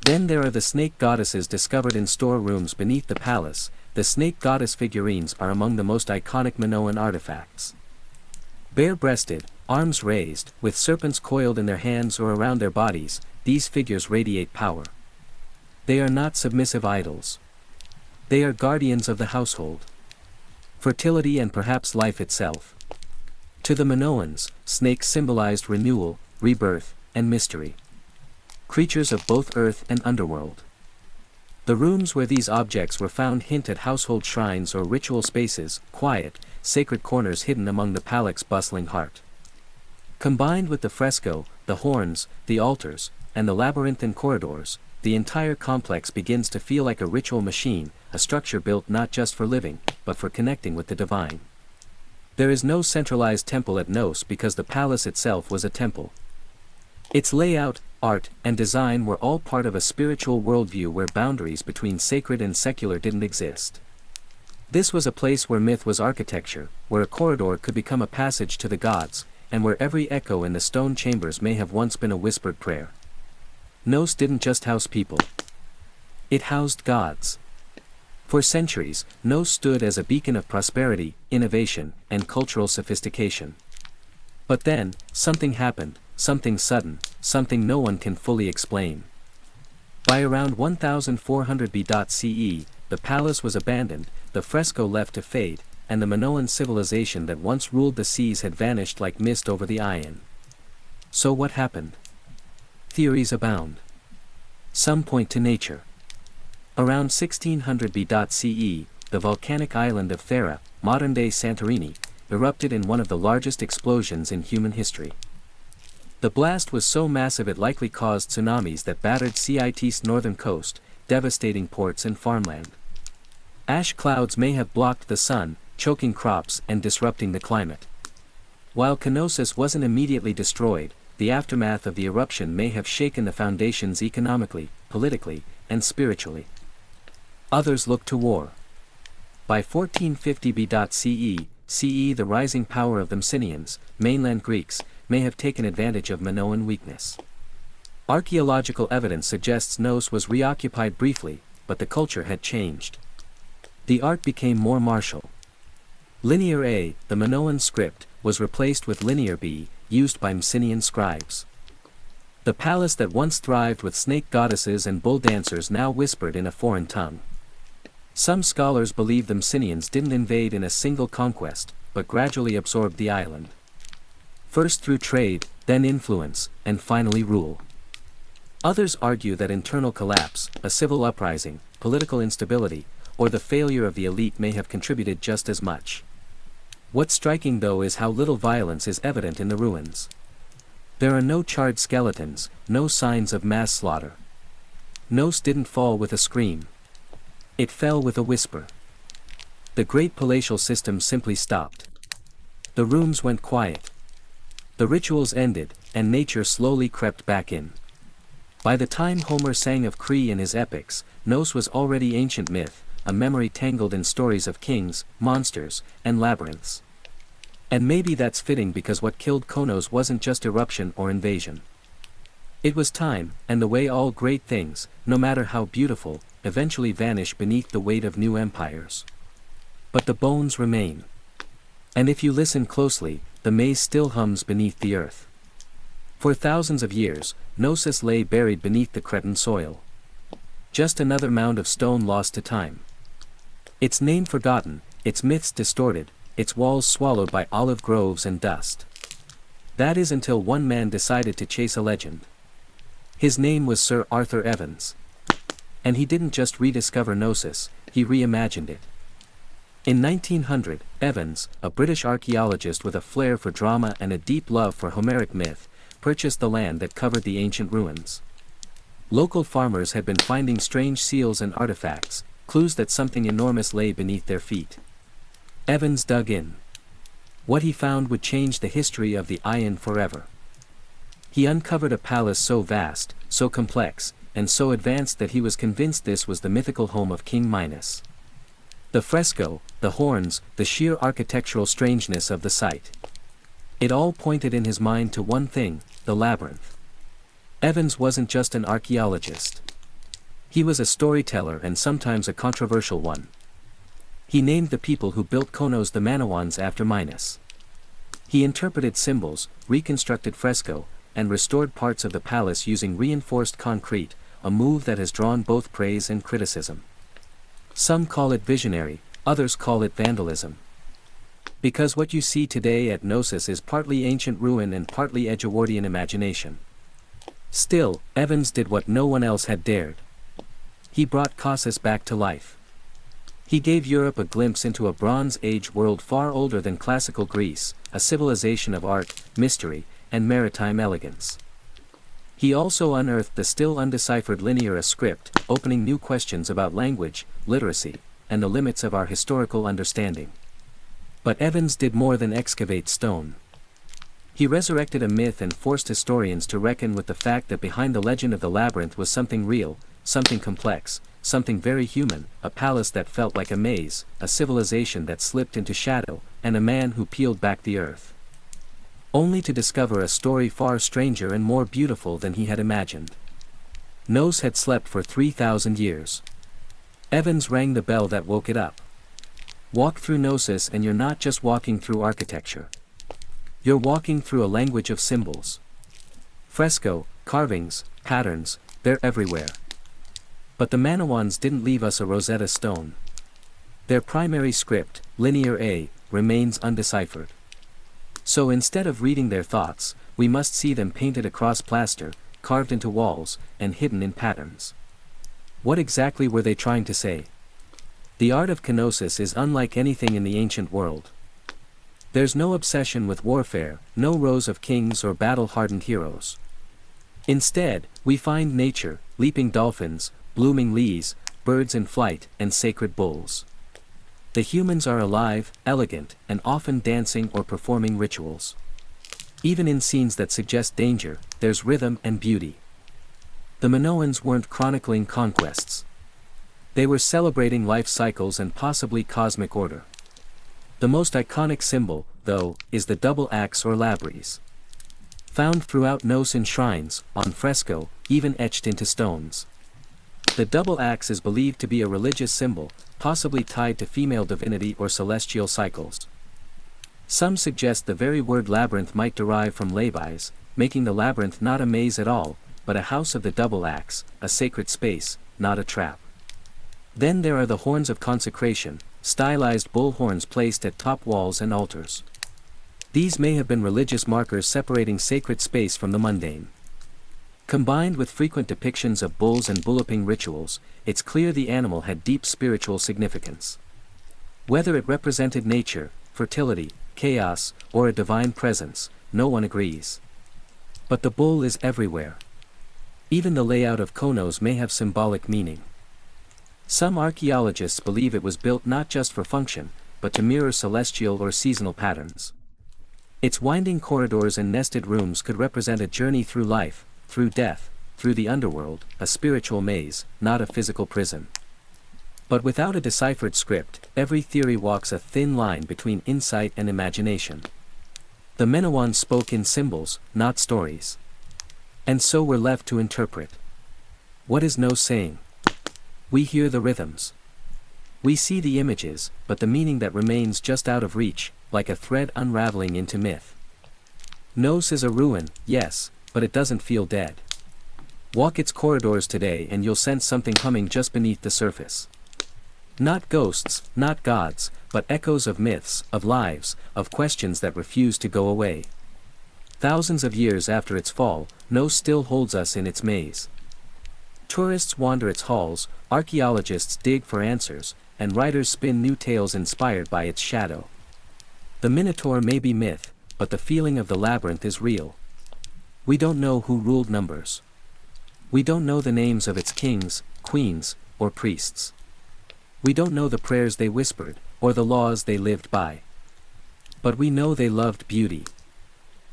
[SPEAKER 1] Then there are the snake goddesses discovered in storerooms beneath the palace. The snake goddess figurines are among the most iconic Minoan artifacts. Bare-breasted, arms raised, with serpents coiled in their hands or around their bodies, these figures radiate power. They are not submissive idols. They are guardians of the household. Fertility and perhaps life itself. To the Minoans, snakes symbolized renewal, rebirth, and mystery. Creatures of both earth and underworld. The rooms where these objects were found hint at household shrines or ritual spaces, quiet, sacred corners hidden among the palace's bustling heart. Combined with the fresco, the horns, the altars, and the labyrinthine corridors, the entire complex begins to feel like a ritual machine, a structure built not just for living, but for connecting with the divine. There is no centralized temple at Nos because the palace itself was a temple. Its layout, art, and design were all part of a spiritual worldview where boundaries between sacred and secular didn't exist. This was a place where myth was architecture, where a corridor could become a passage to the gods, and where every echo in the stone chambers may have once been a whispered prayer. Nos didn't just house people. It housed gods. For centuries, Nos stood as a beacon of prosperity, innovation, and cultural sophistication. But then, something happened, something sudden, something no one can fully explain. By around 1400 BCE, the palace was abandoned, the fresco left to fade, and the Minoan civilization that once ruled the seas had vanished like mist over the Ion. So what happened? Theories abound. Some point to nature. Around 1600 BCE, the volcanic island of Thera, modern-day Santorini, erupted in one of the largest explosions in human history. The blast was so massive it likely caused tsunamis that battered Crite's northern coast, devastating ports and farmland. Ash clouds may have blocked the sun, choking crops and disrupting the climate. While Kenosis wasn't immediately destroyed, the aftermath of the eruption may have shaken the foundations economically, politically, and spiritually. Others looked to war. By 1450 BCE, the rising power of the Mycenaeans, mainland Greeks, may have taken advantage of Minoan weakness. Archaeological evidence suggests Nos was reoccupied briefly, but the culture had changed. The art became more martial. Linear A, the Minoan script, was replaced with Linear B, used by Mycenaean scribes. The palace that once thrived with snake goddesses and bull dancers now whispered in a foreign tongue. Some scholars believe the Mycenaeans didn't invade in a single conquest, but gradually absorbed the island. First through trade, then influence, and finally rule. Others argue that internal collapse, a civil uprising, political instability, or the failure of the elite may have contributed just as much. What's striking though is how little violence is evident in the ruins. There are no charred skeletons, no signs of mass slaughter. Nos didn't fall with a scream. It fell with a whisper. The great palatial system simply stopped. The rooms went quiet. The rituals ended, and nature slowly crept back in. By the time Homer sang of Cree in his epics, Nos was already ancient myth, a memory tangled in stories of kings, monsters, and labyrinths. And maybe that's fitting because what killed Konos wasn't just eruption or invasion. It was time, and the way all great things, no matter how beautiful, eventually vanish beneath the weight of new empires. But the bones remain. And if you listen closely, the maze still hums beneath the earth. For thousands of years, Knossos lay buried beneath the Cretan soil. Just another mound of stone lost to time. Its name forgotten, its myths distorted, its walls swallowed by olive groves and dust. That is until one man decided to chase a legend. His name was Sir Arthur Evans. And he didn't just rediscover Knossos, he reimagined it. In 1900, Evans, a British archaeologist with a flair for drama and a deep love for Homeric myth, purchased the land that covered the ancient ruins. Local farmers had been finding strange seals and artifacts, clues that something enormous lay beneath their feet. Evans dug in. What he found would change the history of the Ion forever. He uncovered a palace so vast, so complex, and so advanced that he was convinced this was the mythical home of King Minos. The fresco, the horns, the sheer architectural strangeness of the site. It all pointed in his mind to one thing, the labyrinth. Evans wasn't just an archaeologist. He was a storyteller and sometimes a controversial one. He named the people who built Konos the Manawans after Minos. He interpreted symbols, reconstructed fresco, and restored parts of the palace using reinforced concrete, a move that has drawn both praise and criticism. Some call it visionary, others call it vandalism. Because what you see today at Knossos is partly ancient ruin and partly Edgewardian imagination. Still, Evans did what no one else had dared. He brought Knossos back to life. He gave Europe a glimpse into a Bronze Age world far older than classical Greece, a civilization of art, mystery, and maritime elegance. He also unearthed the still undeciphered linear script, opening new questions about language, literacy, and the limits of our historical understanding. But Evans did more than excavate stone. He resurrected a myth and forced historians to reckon with the fact that behind the legend of the labyrinth was something real, something complex, something very human, a palace that felt like a maze, a civilization that slipped into shadow, and a man who peeled back the earth. Only to discover a story far stranger and more beautiful than he had imagined. Knossos had slept for 3,000 years. Evans rang the bell that woke it up. Walk through Knossos and you're not just walking through architecture. You're walking through a language of symbols. Fresco, carvings, patterns, they're everywhere. But the Manawans didn't leave us a Rosetta Stone. Their primary script, Linear A, remains undeciphered. So instead of reading their thoughts, we must see them painted across plaster, carved into walls, and hidden in patterns. What exactly were they trying to say? The art of Knossos is unlike anything in the ancient world. There's no obsession with warfare, no rows of kings or battle-hardened heroes. Instead, we find nature, leaping dolphins, blooming leaves, birds in flight, and sacred bulls. The humans are alive, elegant, and often dancing or performing rituals. Even in scenes that suggest danger, there's rhythm and beauty. The Minoans weren't chronicling conquests. They were celebrating life cycles and possibly cosmic order. The most iconic symbol, though, is the double axe or labrys. Found throughout Knossos in shrines, on fresco, even etched into stones. The double axe is believed to be a religious symbol, possibly tied to female divinity or celestial cycles. Some suggest the very word labyrinth might derive from labis, making the labyrinth not a maze at all, but a house of the double axe, a sacred space, not a trap. Then there are the horns of consecration, stylized bull horns placed at top walls and altars. These may have been religious markers separating sacred space from the mundane. Combined with frequent depictions of bulls and bulloping rituals, it's clear the animal had deep spiritual significance. Whether it represented nature, fertility, chaos, or a divine presence, no one agrees. But the bull is everywhere. Even the layout of Konos may have symbolic meaning. Some archaeologists believe it was built not just for function, but to mirror celestial or seasonal patterns. Its winding corridors and nested rooms could represent a journey through life, through death, through the underworld, a spiritual maze, not a physical prison. But without a deciphered script, every theory walks a thin line between insight and imagination. The Minoans spoke in symbols, not stories. And so we're left to interpret. What is Nos saying? We hear the rhythms. We see the images, but the meaning that remains just out of reach, like a thread unraveling into myth. Nos is a ruin, yes, but it doesn't feel dead. Walk its corridors today and you'll sense something humming just beneath the surface. Not ghosts, not gods, but echoes of myths, of lives, of questions that refuse to go away. Thousands of years after its fall, Nos still holds us in its maze. Tourists wander its halls, archaeologists dig for answers, and writers spin new tales inspired by its shadow. The Minotaur may be myth, but the feeling of the labyrinth is real. We don't know who ruled Numbers. We don't know the names of its kings, queens, or priests. We don't know the prayers they whispered, or the laws they lived by. But we know they loved beauty.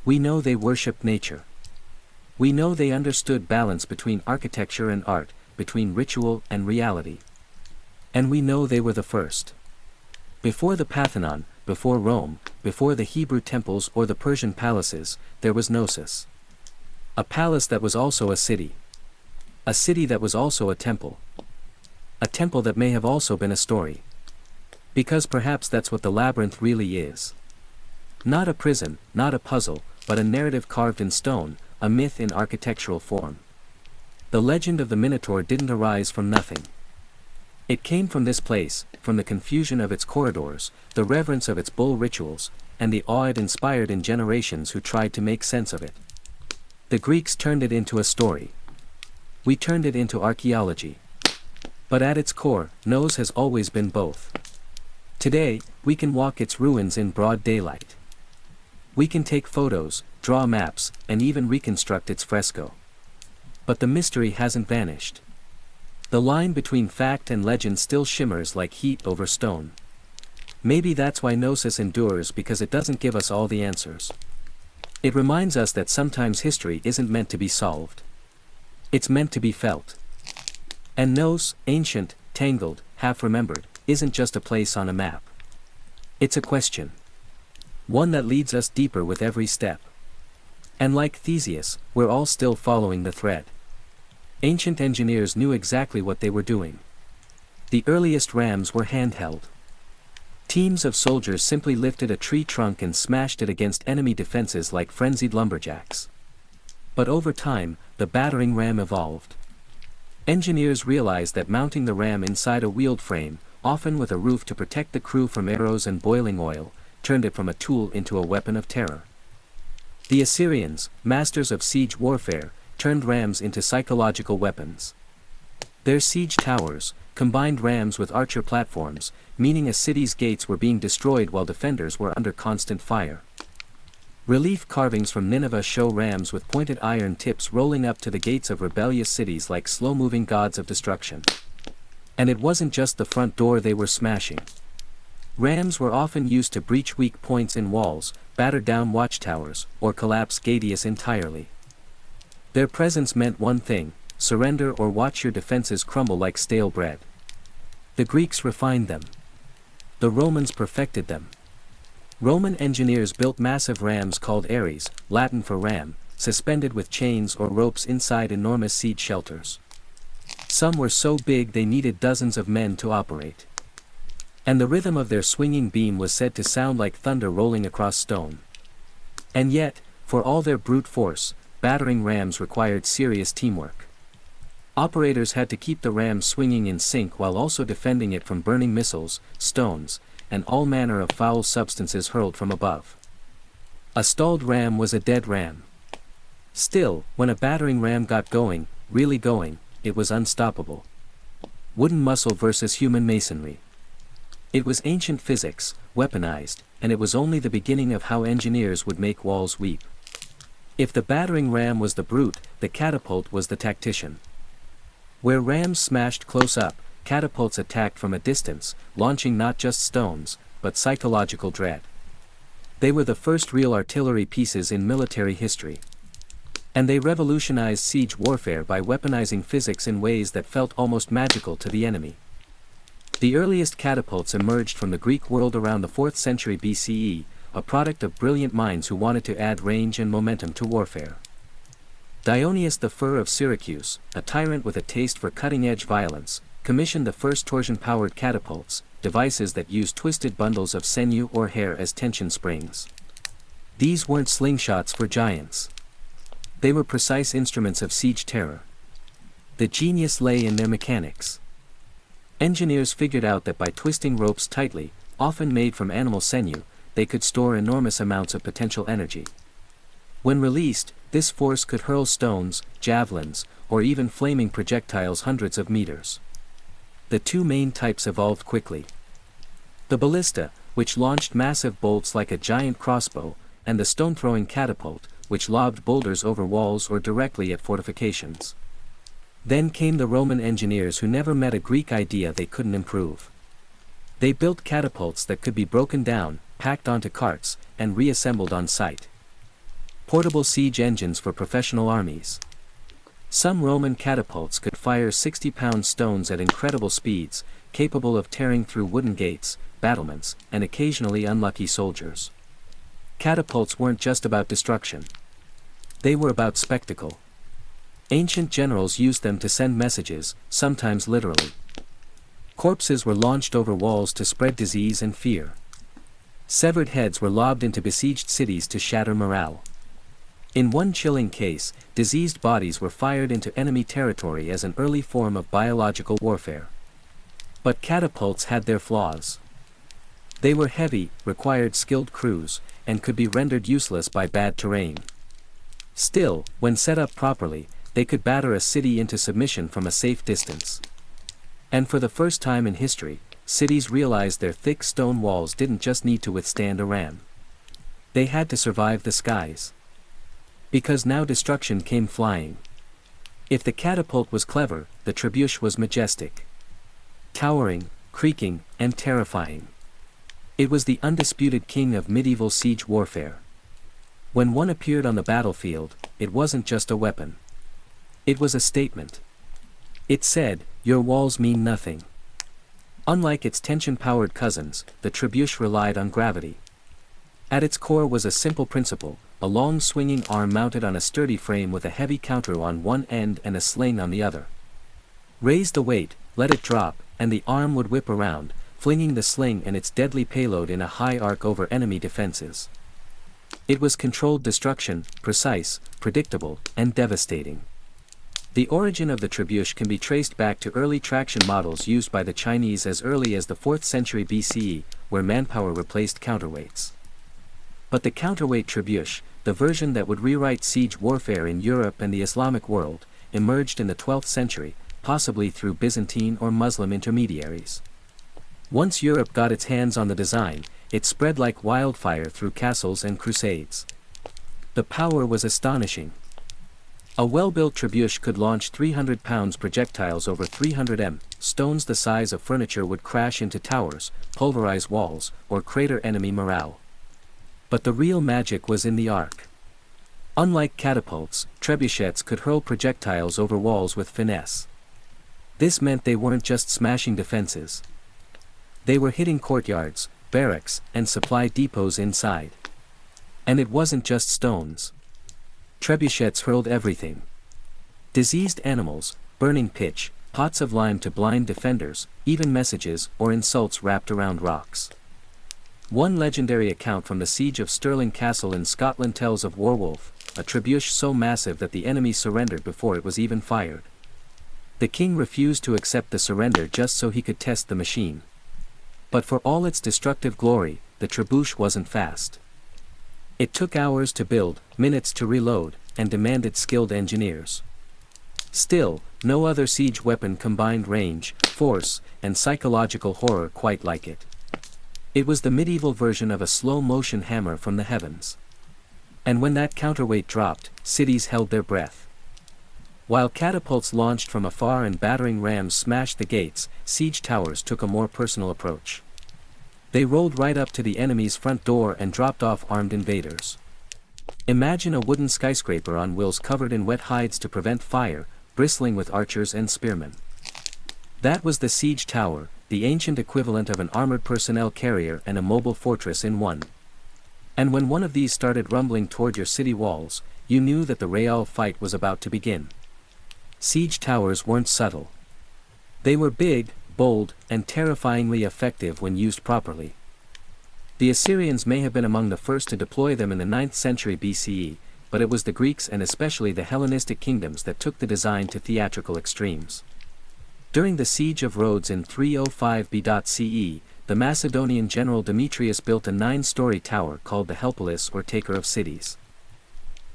[SPEAKER 1] We know they worshipped nature. We know they understood balance between architecture and art, between ritual and reality. And we know they were the first. Before the Parthenon, before Rome, before the Hebrew temples or the Persian palaces, there was Gnosis. A palace that was also a city. A city that was also a temple. A temple that may have also been a story. Because perhaps that's what the labyrinth really is. Not a prison, not a puzzle, but a narrative carved in stone, a myth in architectural form. The legend of the Minotaur didn't arise from nothing. It came from this place, from the confusion of its corridors, the reverence of its bull rituals, and the awe it inspired in generations who tried to make sense of it. The Greeks turned it into a story. We turned it into archaeology. But at its core, Nos has always been both. Today, we can walk its ruins in broad daylight. We can take photos, draw maps, and even reconstruct its fresco. But the mystery hasn't vanished. The line between fact and legend still shimmers like heat over stone. Maybe that's why Gnosis endures, because it doesn't give us all the answers. It reminds us that sometimes history isn't meant to be solved. It's meant to be felt. And Nos, ancient, tangled, half-remembered, isn't just a place on a map. It's a question. One that leads us deeper with every step. And like Theseus, we're all still following the thread. Ancient engineers knew exactly what they were doing. The earliest rams were handheld. Teams of soldiers simply lifted a tree trunk and smashed it against enemy defenses like frenzied lumberjacks. But over time, the battering ram evolved. Engineers realized that mounting the ram inside a wheeled frame, often with a roof to protect the crew from arrows and boiling oil, turned it from a tool into a weapon of terror. The Assyrians, masters of siege warfare, turned rams into psychological weapons. Their siege towers combined rams with archer platforms, meaning a city's gates were being destroyed while defenders were under constant fire. Relief carvings from Nineveh show rams with pointed iron tips rolling up to the gates of rebellious cities like slow-moving gods of destruction. And it wasn't just the front door they were smashing. Rams were often used to breach weak points in walls, batter down watchtowers, or collapse gateaus entirely. Their presence meant one thing: surrender or watch your defenses crumble like stale bread. The Greeks refined them. The Romans perfected them. Roman engineers built massive rams called ares, Latin for ram, suspended with chains or ropes inside enormous siege shelters. Some were so big they needed dozens of men to operate. And the rhythm of their swinging beam was said to sound like thunder rolling across stone. And yet, for all their brute force, battering rams required serious teamwork. Operators had to keep the ram swinging in sync while also defending it from burning missiles, stones, and all manner of foul substances hurled from above. A stalled ram was a dead ram. Still, when a battering ram got going, really going, it was unstoppable. Wooden muscle versus human masonry. It was ancient physics, weaponized, and it was only the beginning of how engineers would make walls weep. If the battering ram was the brute, the catapult was the tactician. Where rams smashed close up, catapults attacked from a distance, launching not just stones, but psychological dread. They were the first real artillery pieces in military history. And they revolutionized siege warfare by weaponizing physics in ways that felt almost magical to the enemy. The earliest catapults emerged from the Greek world around the 4th century BCE, a product of brilliant minds who wanted to add range and momentum to warfare. Dionysius I of Syracuse, a tyrant with a taste for cutting-edge violence, commissioned the first torsion-powered catapults, devices that used twisted bundles of sinew or hair as tension springs. These weren't slingshots for giants. They were precise instruments of siege terror. The genius lay in their mechanics. Engineers figured out that by twisting ropes tightly, often made from animal sinew, they could store enormous amounts of potential energy. When released, this force could hurl stones, javelins, or even flaming projectiles hundreds of meters. The two main types evolved quickly. The ballista, which launched massive bolts like a giant crossbow, and the stone-throwing catapult, which lobbed boulders over walls or directly at fortifications. Then came the Roman engineers who never met a Greek idea they couldn't improve. They built catapults that could be broken down, packed onto carts, and reassembled on site. Portable siege engines for professional armies. Some Roman catapults could fire 60-pound stones at incredible speeds, capable of tearing through wooden gates, battlements, and occasionally unlucky soldiers. Catapults weren't just about destruction. They were about spectacle. Ancient generals used them to send messages, sometimes literally. Corpses were launched over walls to spread disease and fear. Severed heads were lobbed into besieged cities to shatter morale. In one chilling case, diseased bodies were fired into enemy territory as an early form of biological warfare. But catapults had their flaws. They were heavy, required skilled crews, and could be rendered useless by bad terrain. Still, when set up properly, they could batter a city into submission from a safe distance. And for the first time in history, cities realized their thick stone walls didn't just need to withstand a ram. They had to survive the skies. Because now destruction came flying. If the catapult was clever, the trebuchet was majestic. Towering, creaking, and terrifying. It was the undisputed king of medieval siege warfare. When one appeared on the battlefield, it wasn't just a weapon. It was a statement. It said, "Your walls mean nothing." Unlike its tension-powered cousins, the trebuchet relied on gravity. At its core was a simple principle, a long swinging arm mounted on a sturdy frame with a heavy counter on one end and a sling on the other. Raise the weight, let it drop, and the arm would whip around, flinging the sling and its deadly payload in a high arc over enemy defenses. It was controlled destruction, precise, predictable, and devastating. The origin of the trebuchet can be traced back to early traction models used by the Chinese as early as the 4th century BCE, where manpower replaced counterweights. But the counterweight trebuchet, the version that would rewrite siege warfare in Europe and the Islamic world, emerged in the 12th century, possibly through Byzantine or Muslim intermediaries. Once Europe got its hands on the design, it spread like wildfire through castles and crusades. The power was astonishing. A well-built trebuchet could launch 300 pounds projectiles over 300 m. Stones the size of furniture would crash into towers, pulverize walls, or crater enemy morale. But the real magic was in the arc. Unlike catapults, trebuchets could hurl projectiles over walls with finesse. This meant they weren't just smashing defenses. They were hitting courtyards, barracks, and supply depots inside. And it wasn't just stones. Trebuchets hurled everything. Diseased animals, burning pitch, pots of lime to blind defenders, even messages or insults wrapped around rocks. One legendary account from the siege of Stirling Castle in Scotland tells of Warwolf, a trebuchet so massive that the enemy surrendered before it was even fired. The king refused to accept the surrender just so he could test the machine. But for all its destructive glory, the trebuchet wasn't fast. It took hours to build, minutes to reload, and demanded skilled engineers. Still, no other siege weapon combined range, force, and psychological horror quite like it. It was the medieval version of a slow-motion hammer from the heavens. And when that counterweight dropped, cities held their breath. While catapults launched from afar and battering rams smashed the gates, siege towers took a more personal approach. They rolled right up to the enemy's front door and dropped off armed invaders. Imagine a wooden skyscraper on wheels covered in wet hides to prevent fire, bristling with archers and spearmen. That was the siege tower, the ancient equivalent of an armored personnel carrier and a mobile fortress in one. And when one of these started rumbling toward your city walls, you knew that the real fight was about to begin. Siege towers weren't subtle. They were big, bold, and terrifyingly effective when used properly. The Assyrians may have been among the first to deploy them in the 9th century BCE, but it was the Greeks and especially the Hellenistic kingdoms that took the design to theatrical extremes. During the siege of Rhodes in 305 BCE, the Macedonian general Demetrius built a 9-story tower called the Helpolis or Taker of Cities.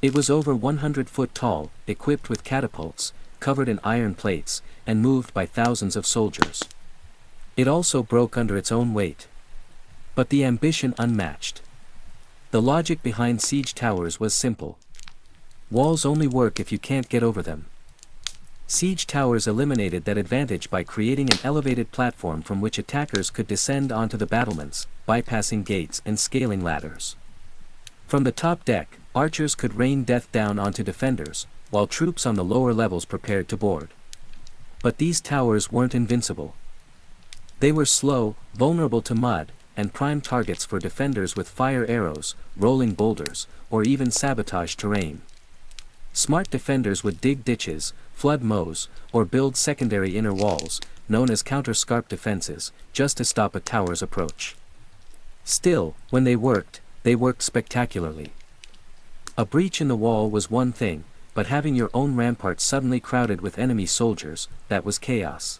[SPEAKER 1] It was over 100 foot tall, equipped with catapults, covered in iron plates, and moved by thousands of soldiers. It also broke under its own weight. But the ambition unmatched. The logic behind siege towers was simple. Walls only work if you can't get over them. Siege towers eliminated that advantage by creating an elevated platform from which attackers could descend onto the battlements, bypassing gates and scaling ladders. From the top deck, archers could rain death down onto defenders, while troops on the lower levels prepared to board. But these towers weren't invincible. They were slow, vulnerable to mud, and prime targets for defenders with fire arrows, rolling boulders, or even sabotage terrain. Smart defenders would dig ditches, flood mows, or build secondary inner walls, known as counter-scarp defenses, just to stop a tower's approach. Still, when they worked spectacularly. A breach in the wall was one thing, but having your own ramparts suddenly crowded with enemy soldiers, that was chaos.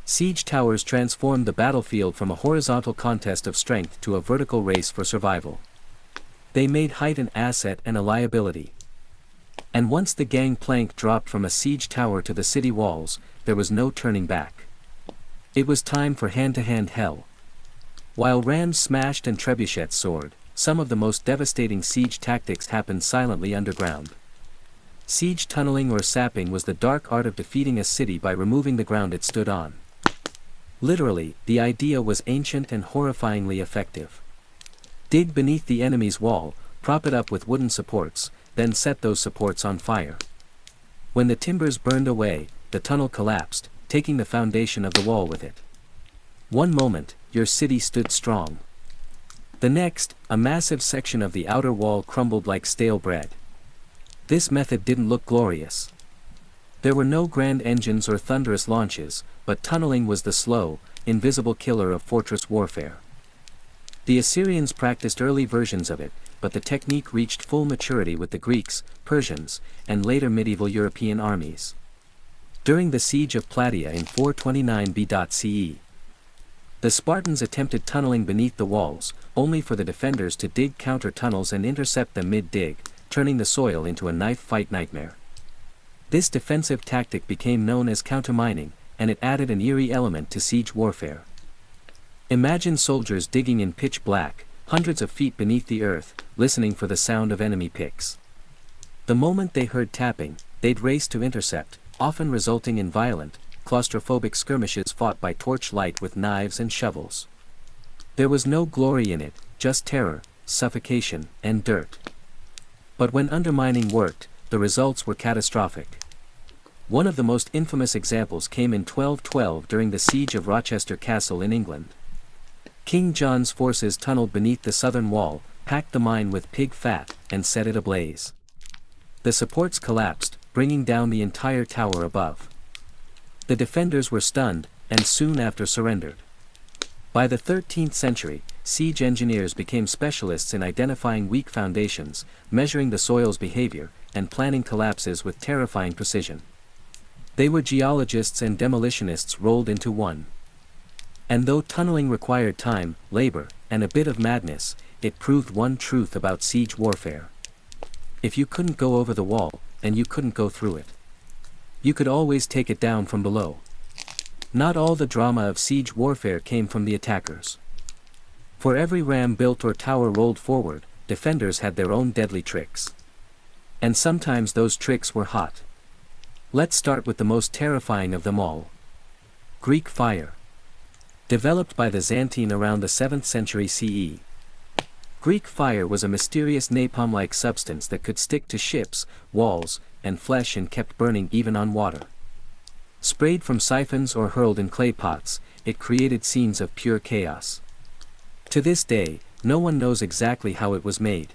[SPEAKER 1] Siege towers transformed the battlefield from a horizontal contest of strength to a vertical race for survival. They made height an asset and a liability. And once the gangplank dropped from a siege tower to the city walls, there was no turning back. It was time for hand-to-hand hell. While rams smashed and trebuchets soared, some of the most devastating siege tactics happened silently underground. Siege tunneling or sapping was the dark art of defeating a city by removing the ground it stood on. Literally, the idea was ancient and horrifyingly effective. Dig beneath the enemy's wall, prop it up with wooden supports, then set those supports on fire. When the timbers burned away, the tunnel collapsed, taking the foundation of the wall with it. One moment, your city stood strong. The next, a massive section of the outer wall crumbled like stale bread. This method didn't look glorious. There were no grand engines or thunderous launches, but tunneling was the slow, invisible killer of fortress warfare. The Assyrians practiced early versions of it, but the technique reached full maturity with the Greeks, Persians, and later medieval European armies. During the siege of Plataea in 429 BCE, the Spartans attempted tunneling beneath the walls, only for the defenders to dig counter-tunnels and intercept them mid-dig, turning the soil into a knife-fight nightmare. This defensive tactic became known as countermining, and it added an eerie element to siege warfare. Imagine soldiers digging in pitch black, hundreds of feet beneath the earth, listening for the sound of enemy picks. The moment they heard tapping, they'd race to intercept, often resulting in violent, claustrophobic skirmishes fought by torchlight with knives and shovels. There was no glory in it, just terror, suffocation, and dirt. But when undermining worked, the results were catastrophic. One of the most infamous examples came in 1212 during the siege of Rochester Castle in England. King John's forces tunneled beneath the southern wall, packed the mine with pig fat, and set it ablaze. The supports collapsed, bringing down the entire tower above. The defenders were stunned, and soon after surrendered. By the 13th century, siege engineers became specialists in identifying weak foundations, measuring the soil's behavior, and planning collapses with terrifying precision. They were geologists and demolitionists rolled into one. And though tunneling required time, labor, and a bit of madness, it proved one truth about siege warfare. If you couldn't go over the wall, then you couldn't go through it. You could always take it down from below. Not all the drama of siege warfare came from the attackers. For every ram built or tower rolled forward, defenders had their own deadly tricks. And sometimes those tricks were hot. Let's start with the most terrifying of them all. Greek fire. Developed by the Byzantine around the 7th century CE. Greek fire was a mysterious napalm-like substance that could stick to ships, walls, and flesh and kept burning even on water. Sprayed from siphons or hurled in clay pots, it created scenes of pure chaos. To this day, no one knows exactly how it was made.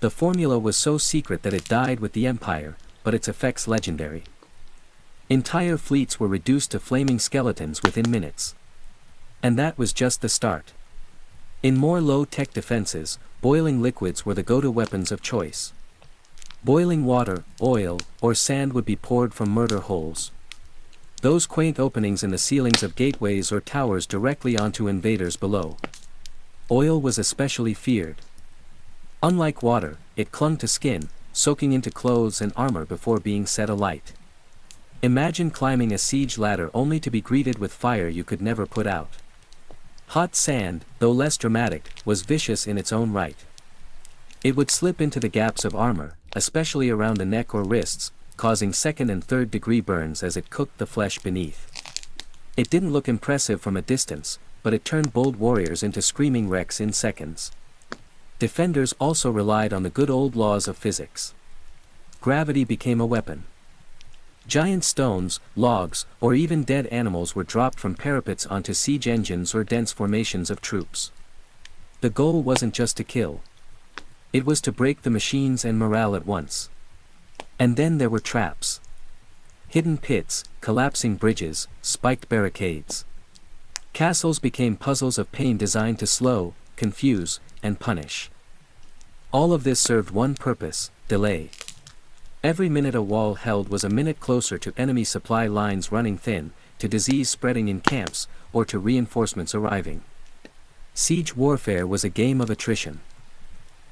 [SPEAKER 1] The formula was so secret that it died with the empire, but its effects legendary. Entire fleets were reduced to flaming skeletons within minutes. And that was just the start. In more low-tech defenses, boiling liquids were the go-to weapons of choice. Boiling water, oil, or sand would be poured from murder holes. Those quaint openings in the ceilings of gateways or towers directly onto invaders below. Oil was especially feared. Unlike water, it clung to skin, soaking into clothes and armor before being set alight. Imagine climbing a siege ladder only to be greeted with fire you could never put out. Hot sand, though less dramatic, was vicious in its own right. It would slip into the gaps of armor, especially around the neck or wrists, causing second and third degree burns as it cooked the flesh beneath. It didn't look impressive from a distance, but it turned bold warriors into screaming wrecks in seconds. Defenders also relied on the good old laws of physics. Gravity became a weapon. Giant stones, logs, or even dead animals were dropped from parapets onto siege engines or dense formations of troops. The goal wasn't just to kill. It was to break the machines and morale at once. And then there were traps. Hidden pits, collapsing bridges, spiked barricades. Castles became puzzles of pain designed to slow, confuse, and punish. All of this served one purpose: delay. Every minute a wall held was a minute closer to enemy supply lines running thin, to disease spreading in camps, or to reinforcements arriving. Siege warfare was a game of attrition.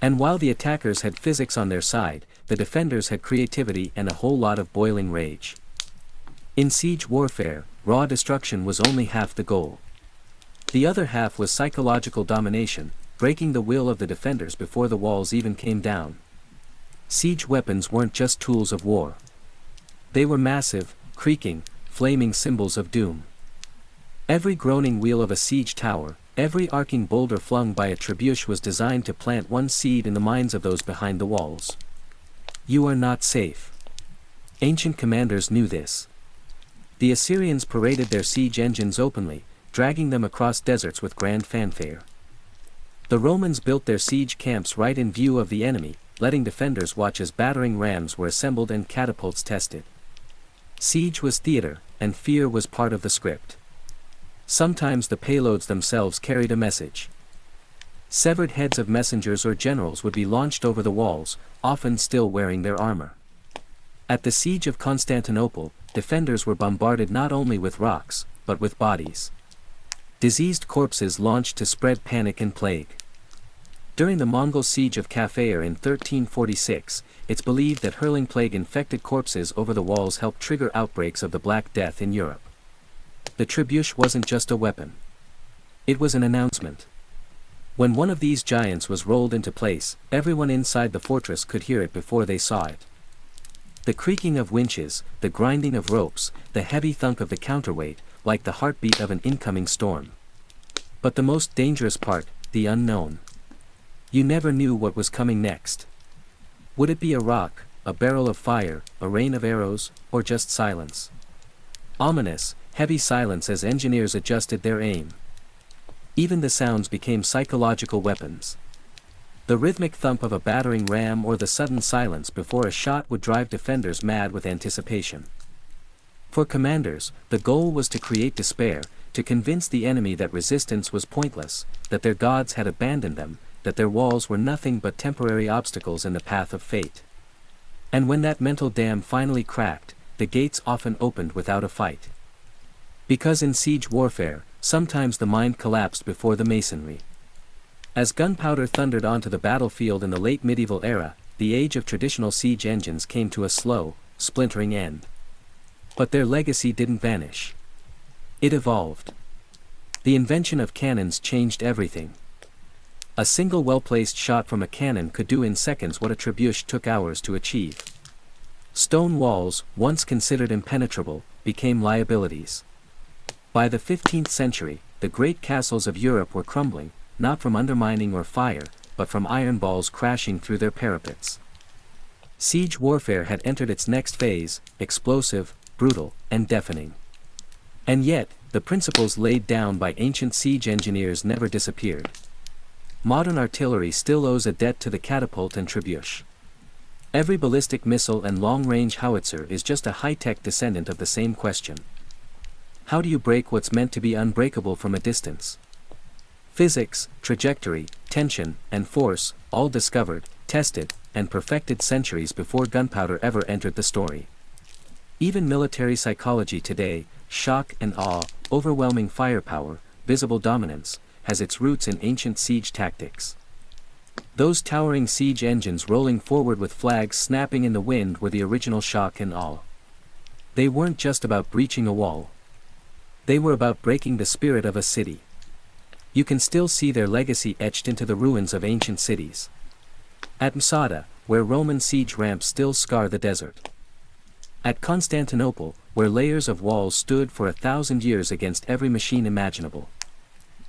[SPEAKER 1] And while the attackers had physics on their side, the defenders had creativity and a whole lot of boiling rage. In siege warfare, raw destruction was only half the goal. The other half was psychological domination, breaking the will of the defenders before the walls even came down. Siege weapons weren't just tools of war. They were massive, creaking, flaming symbols of doom. Every groaning wheel of a siege tower, every arcing boulder flung by a trebuchet was designed to plant one seed in the minds of those behind the walls. You are not safe. Ancient commanders knew this. The Assyrians paraded their siege engines openly, dragging them across deserts with grand fanfare. The Romans built their siege camps right in view of the enemy, letting defenders watch as battering rams were assembled and catapults tested. Siege was theater, and fear was part of the script. Sometimes the payloads themselves carried a message. Severed heads of messengers or generals would be launched over the walls, often still wearing their armor. At the siege of Constantinople, defenders were bombarded not only with rocks, but with bodies. Diseased corpses launched to spread panic and plague. During the Mongol siege of Kafir in 1346, it's believed that hurling plague-infected corpses over the walls helped trigger outbreaks of the Black Death in Europe. The trebuchet wasn't just a weapon. It was an announcement. When one of these giants was rolled into place, everyone inside the fortress could hear it before they saw it. The creaking of winches, the grinding of ropes, the heavy thunk of the counterweight, like the heartbeat of an incoming storm. But the most dangerous part, the unknown. You never knew what was coming next. Would it be a rock, a barrel of fire, a rain of arrows, or just silence? Ominous, heavy silence as engineers adjusted their aim. Even the sounds became psychological weapons. The rhythmic thump of a battering ram or the sudden silence before a shot would drive defenders mad with anticipation. For commanders, the goal was to create despair, to convince the enemy that resistance was pointless, that their gods had abandoned them, that their walls were nothing but temporary obstacles in the path of fate. And when that mental dam finally cracked, the gates often opened without a fight. Because in siege warfare, sometimes the mind collapsed before the masonry. As gunpowder thundered onto the battlefield in the late medieval era, the age of traditional siege engines came to a slow, splintering end. But their legacy didn't vanish. It evolved. The invention of cannons changed everything. A single well-placed shot from a cannon could do in seconds what a trebuchet took hours to achieve. Stone walls, once considered impenetrable, became liabilities. By the 15th century, the great castles of Europe were crumbling, not from undermining or fire, but from iron balls crashing through their parapets. Siege warfare had entered its next phase, explosive, brutal, and deafening. And yet, the principles laid down by ancient siege engineers never disappeared. Modern artillery still owes a debt to the catapult and trebuchet. Every ballistic missile and long-range howitzer is just a high-tech descendant of the same question. How do you break what's meant to be unbreakable from a distance? Physics, trajectory, tension, and force, all discovered, tested, and perfected centuries before gunpowder ever entered the story. Even military psychology today, shock and awe, overwhelming firepower, visible dominance, has its roots in ancient siege tactics. Those towering siege engines rolling forward with flags snapping in the wind were the original shock and awe. They weren't just about breaching a wall. They were about breaking the spirit of a city. You can still see their legacy etched into the ruins of ancient cities. At Masada, where Roman siege ramps still scar the desert. At Constantinople, where layers of walls stood for 1,000 years against every machine imaginable.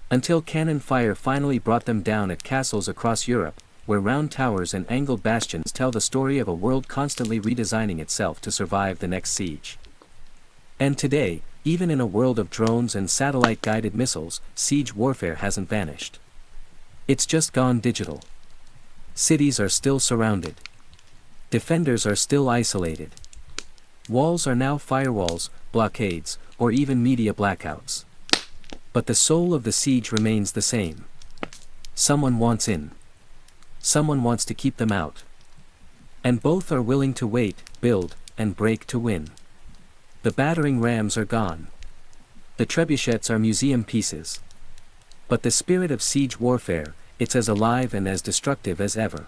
[SPEAKER 1] Until cannon fire finally brought them down at castles across Europe, where round towers and angled bastions tell the story of a world constantly redesigning itself to survive the next siege. And today, even in a world of drones and satellite-guided missiles, siege warfare hasn't vanished. It's just gone digital. Cities are still surrounded. Defenders are still isolated. Walls are now firewalls, blockades, or even media blackouts. But the soul of the siege remains the same. Someone wants in. Someone wants to keep them out. And both are willing to wait, build, and break to win. The battering rams are gone. The trebuchets are museum pieces. But the spirit of siege warfare, it's as alive and as destructive as ever.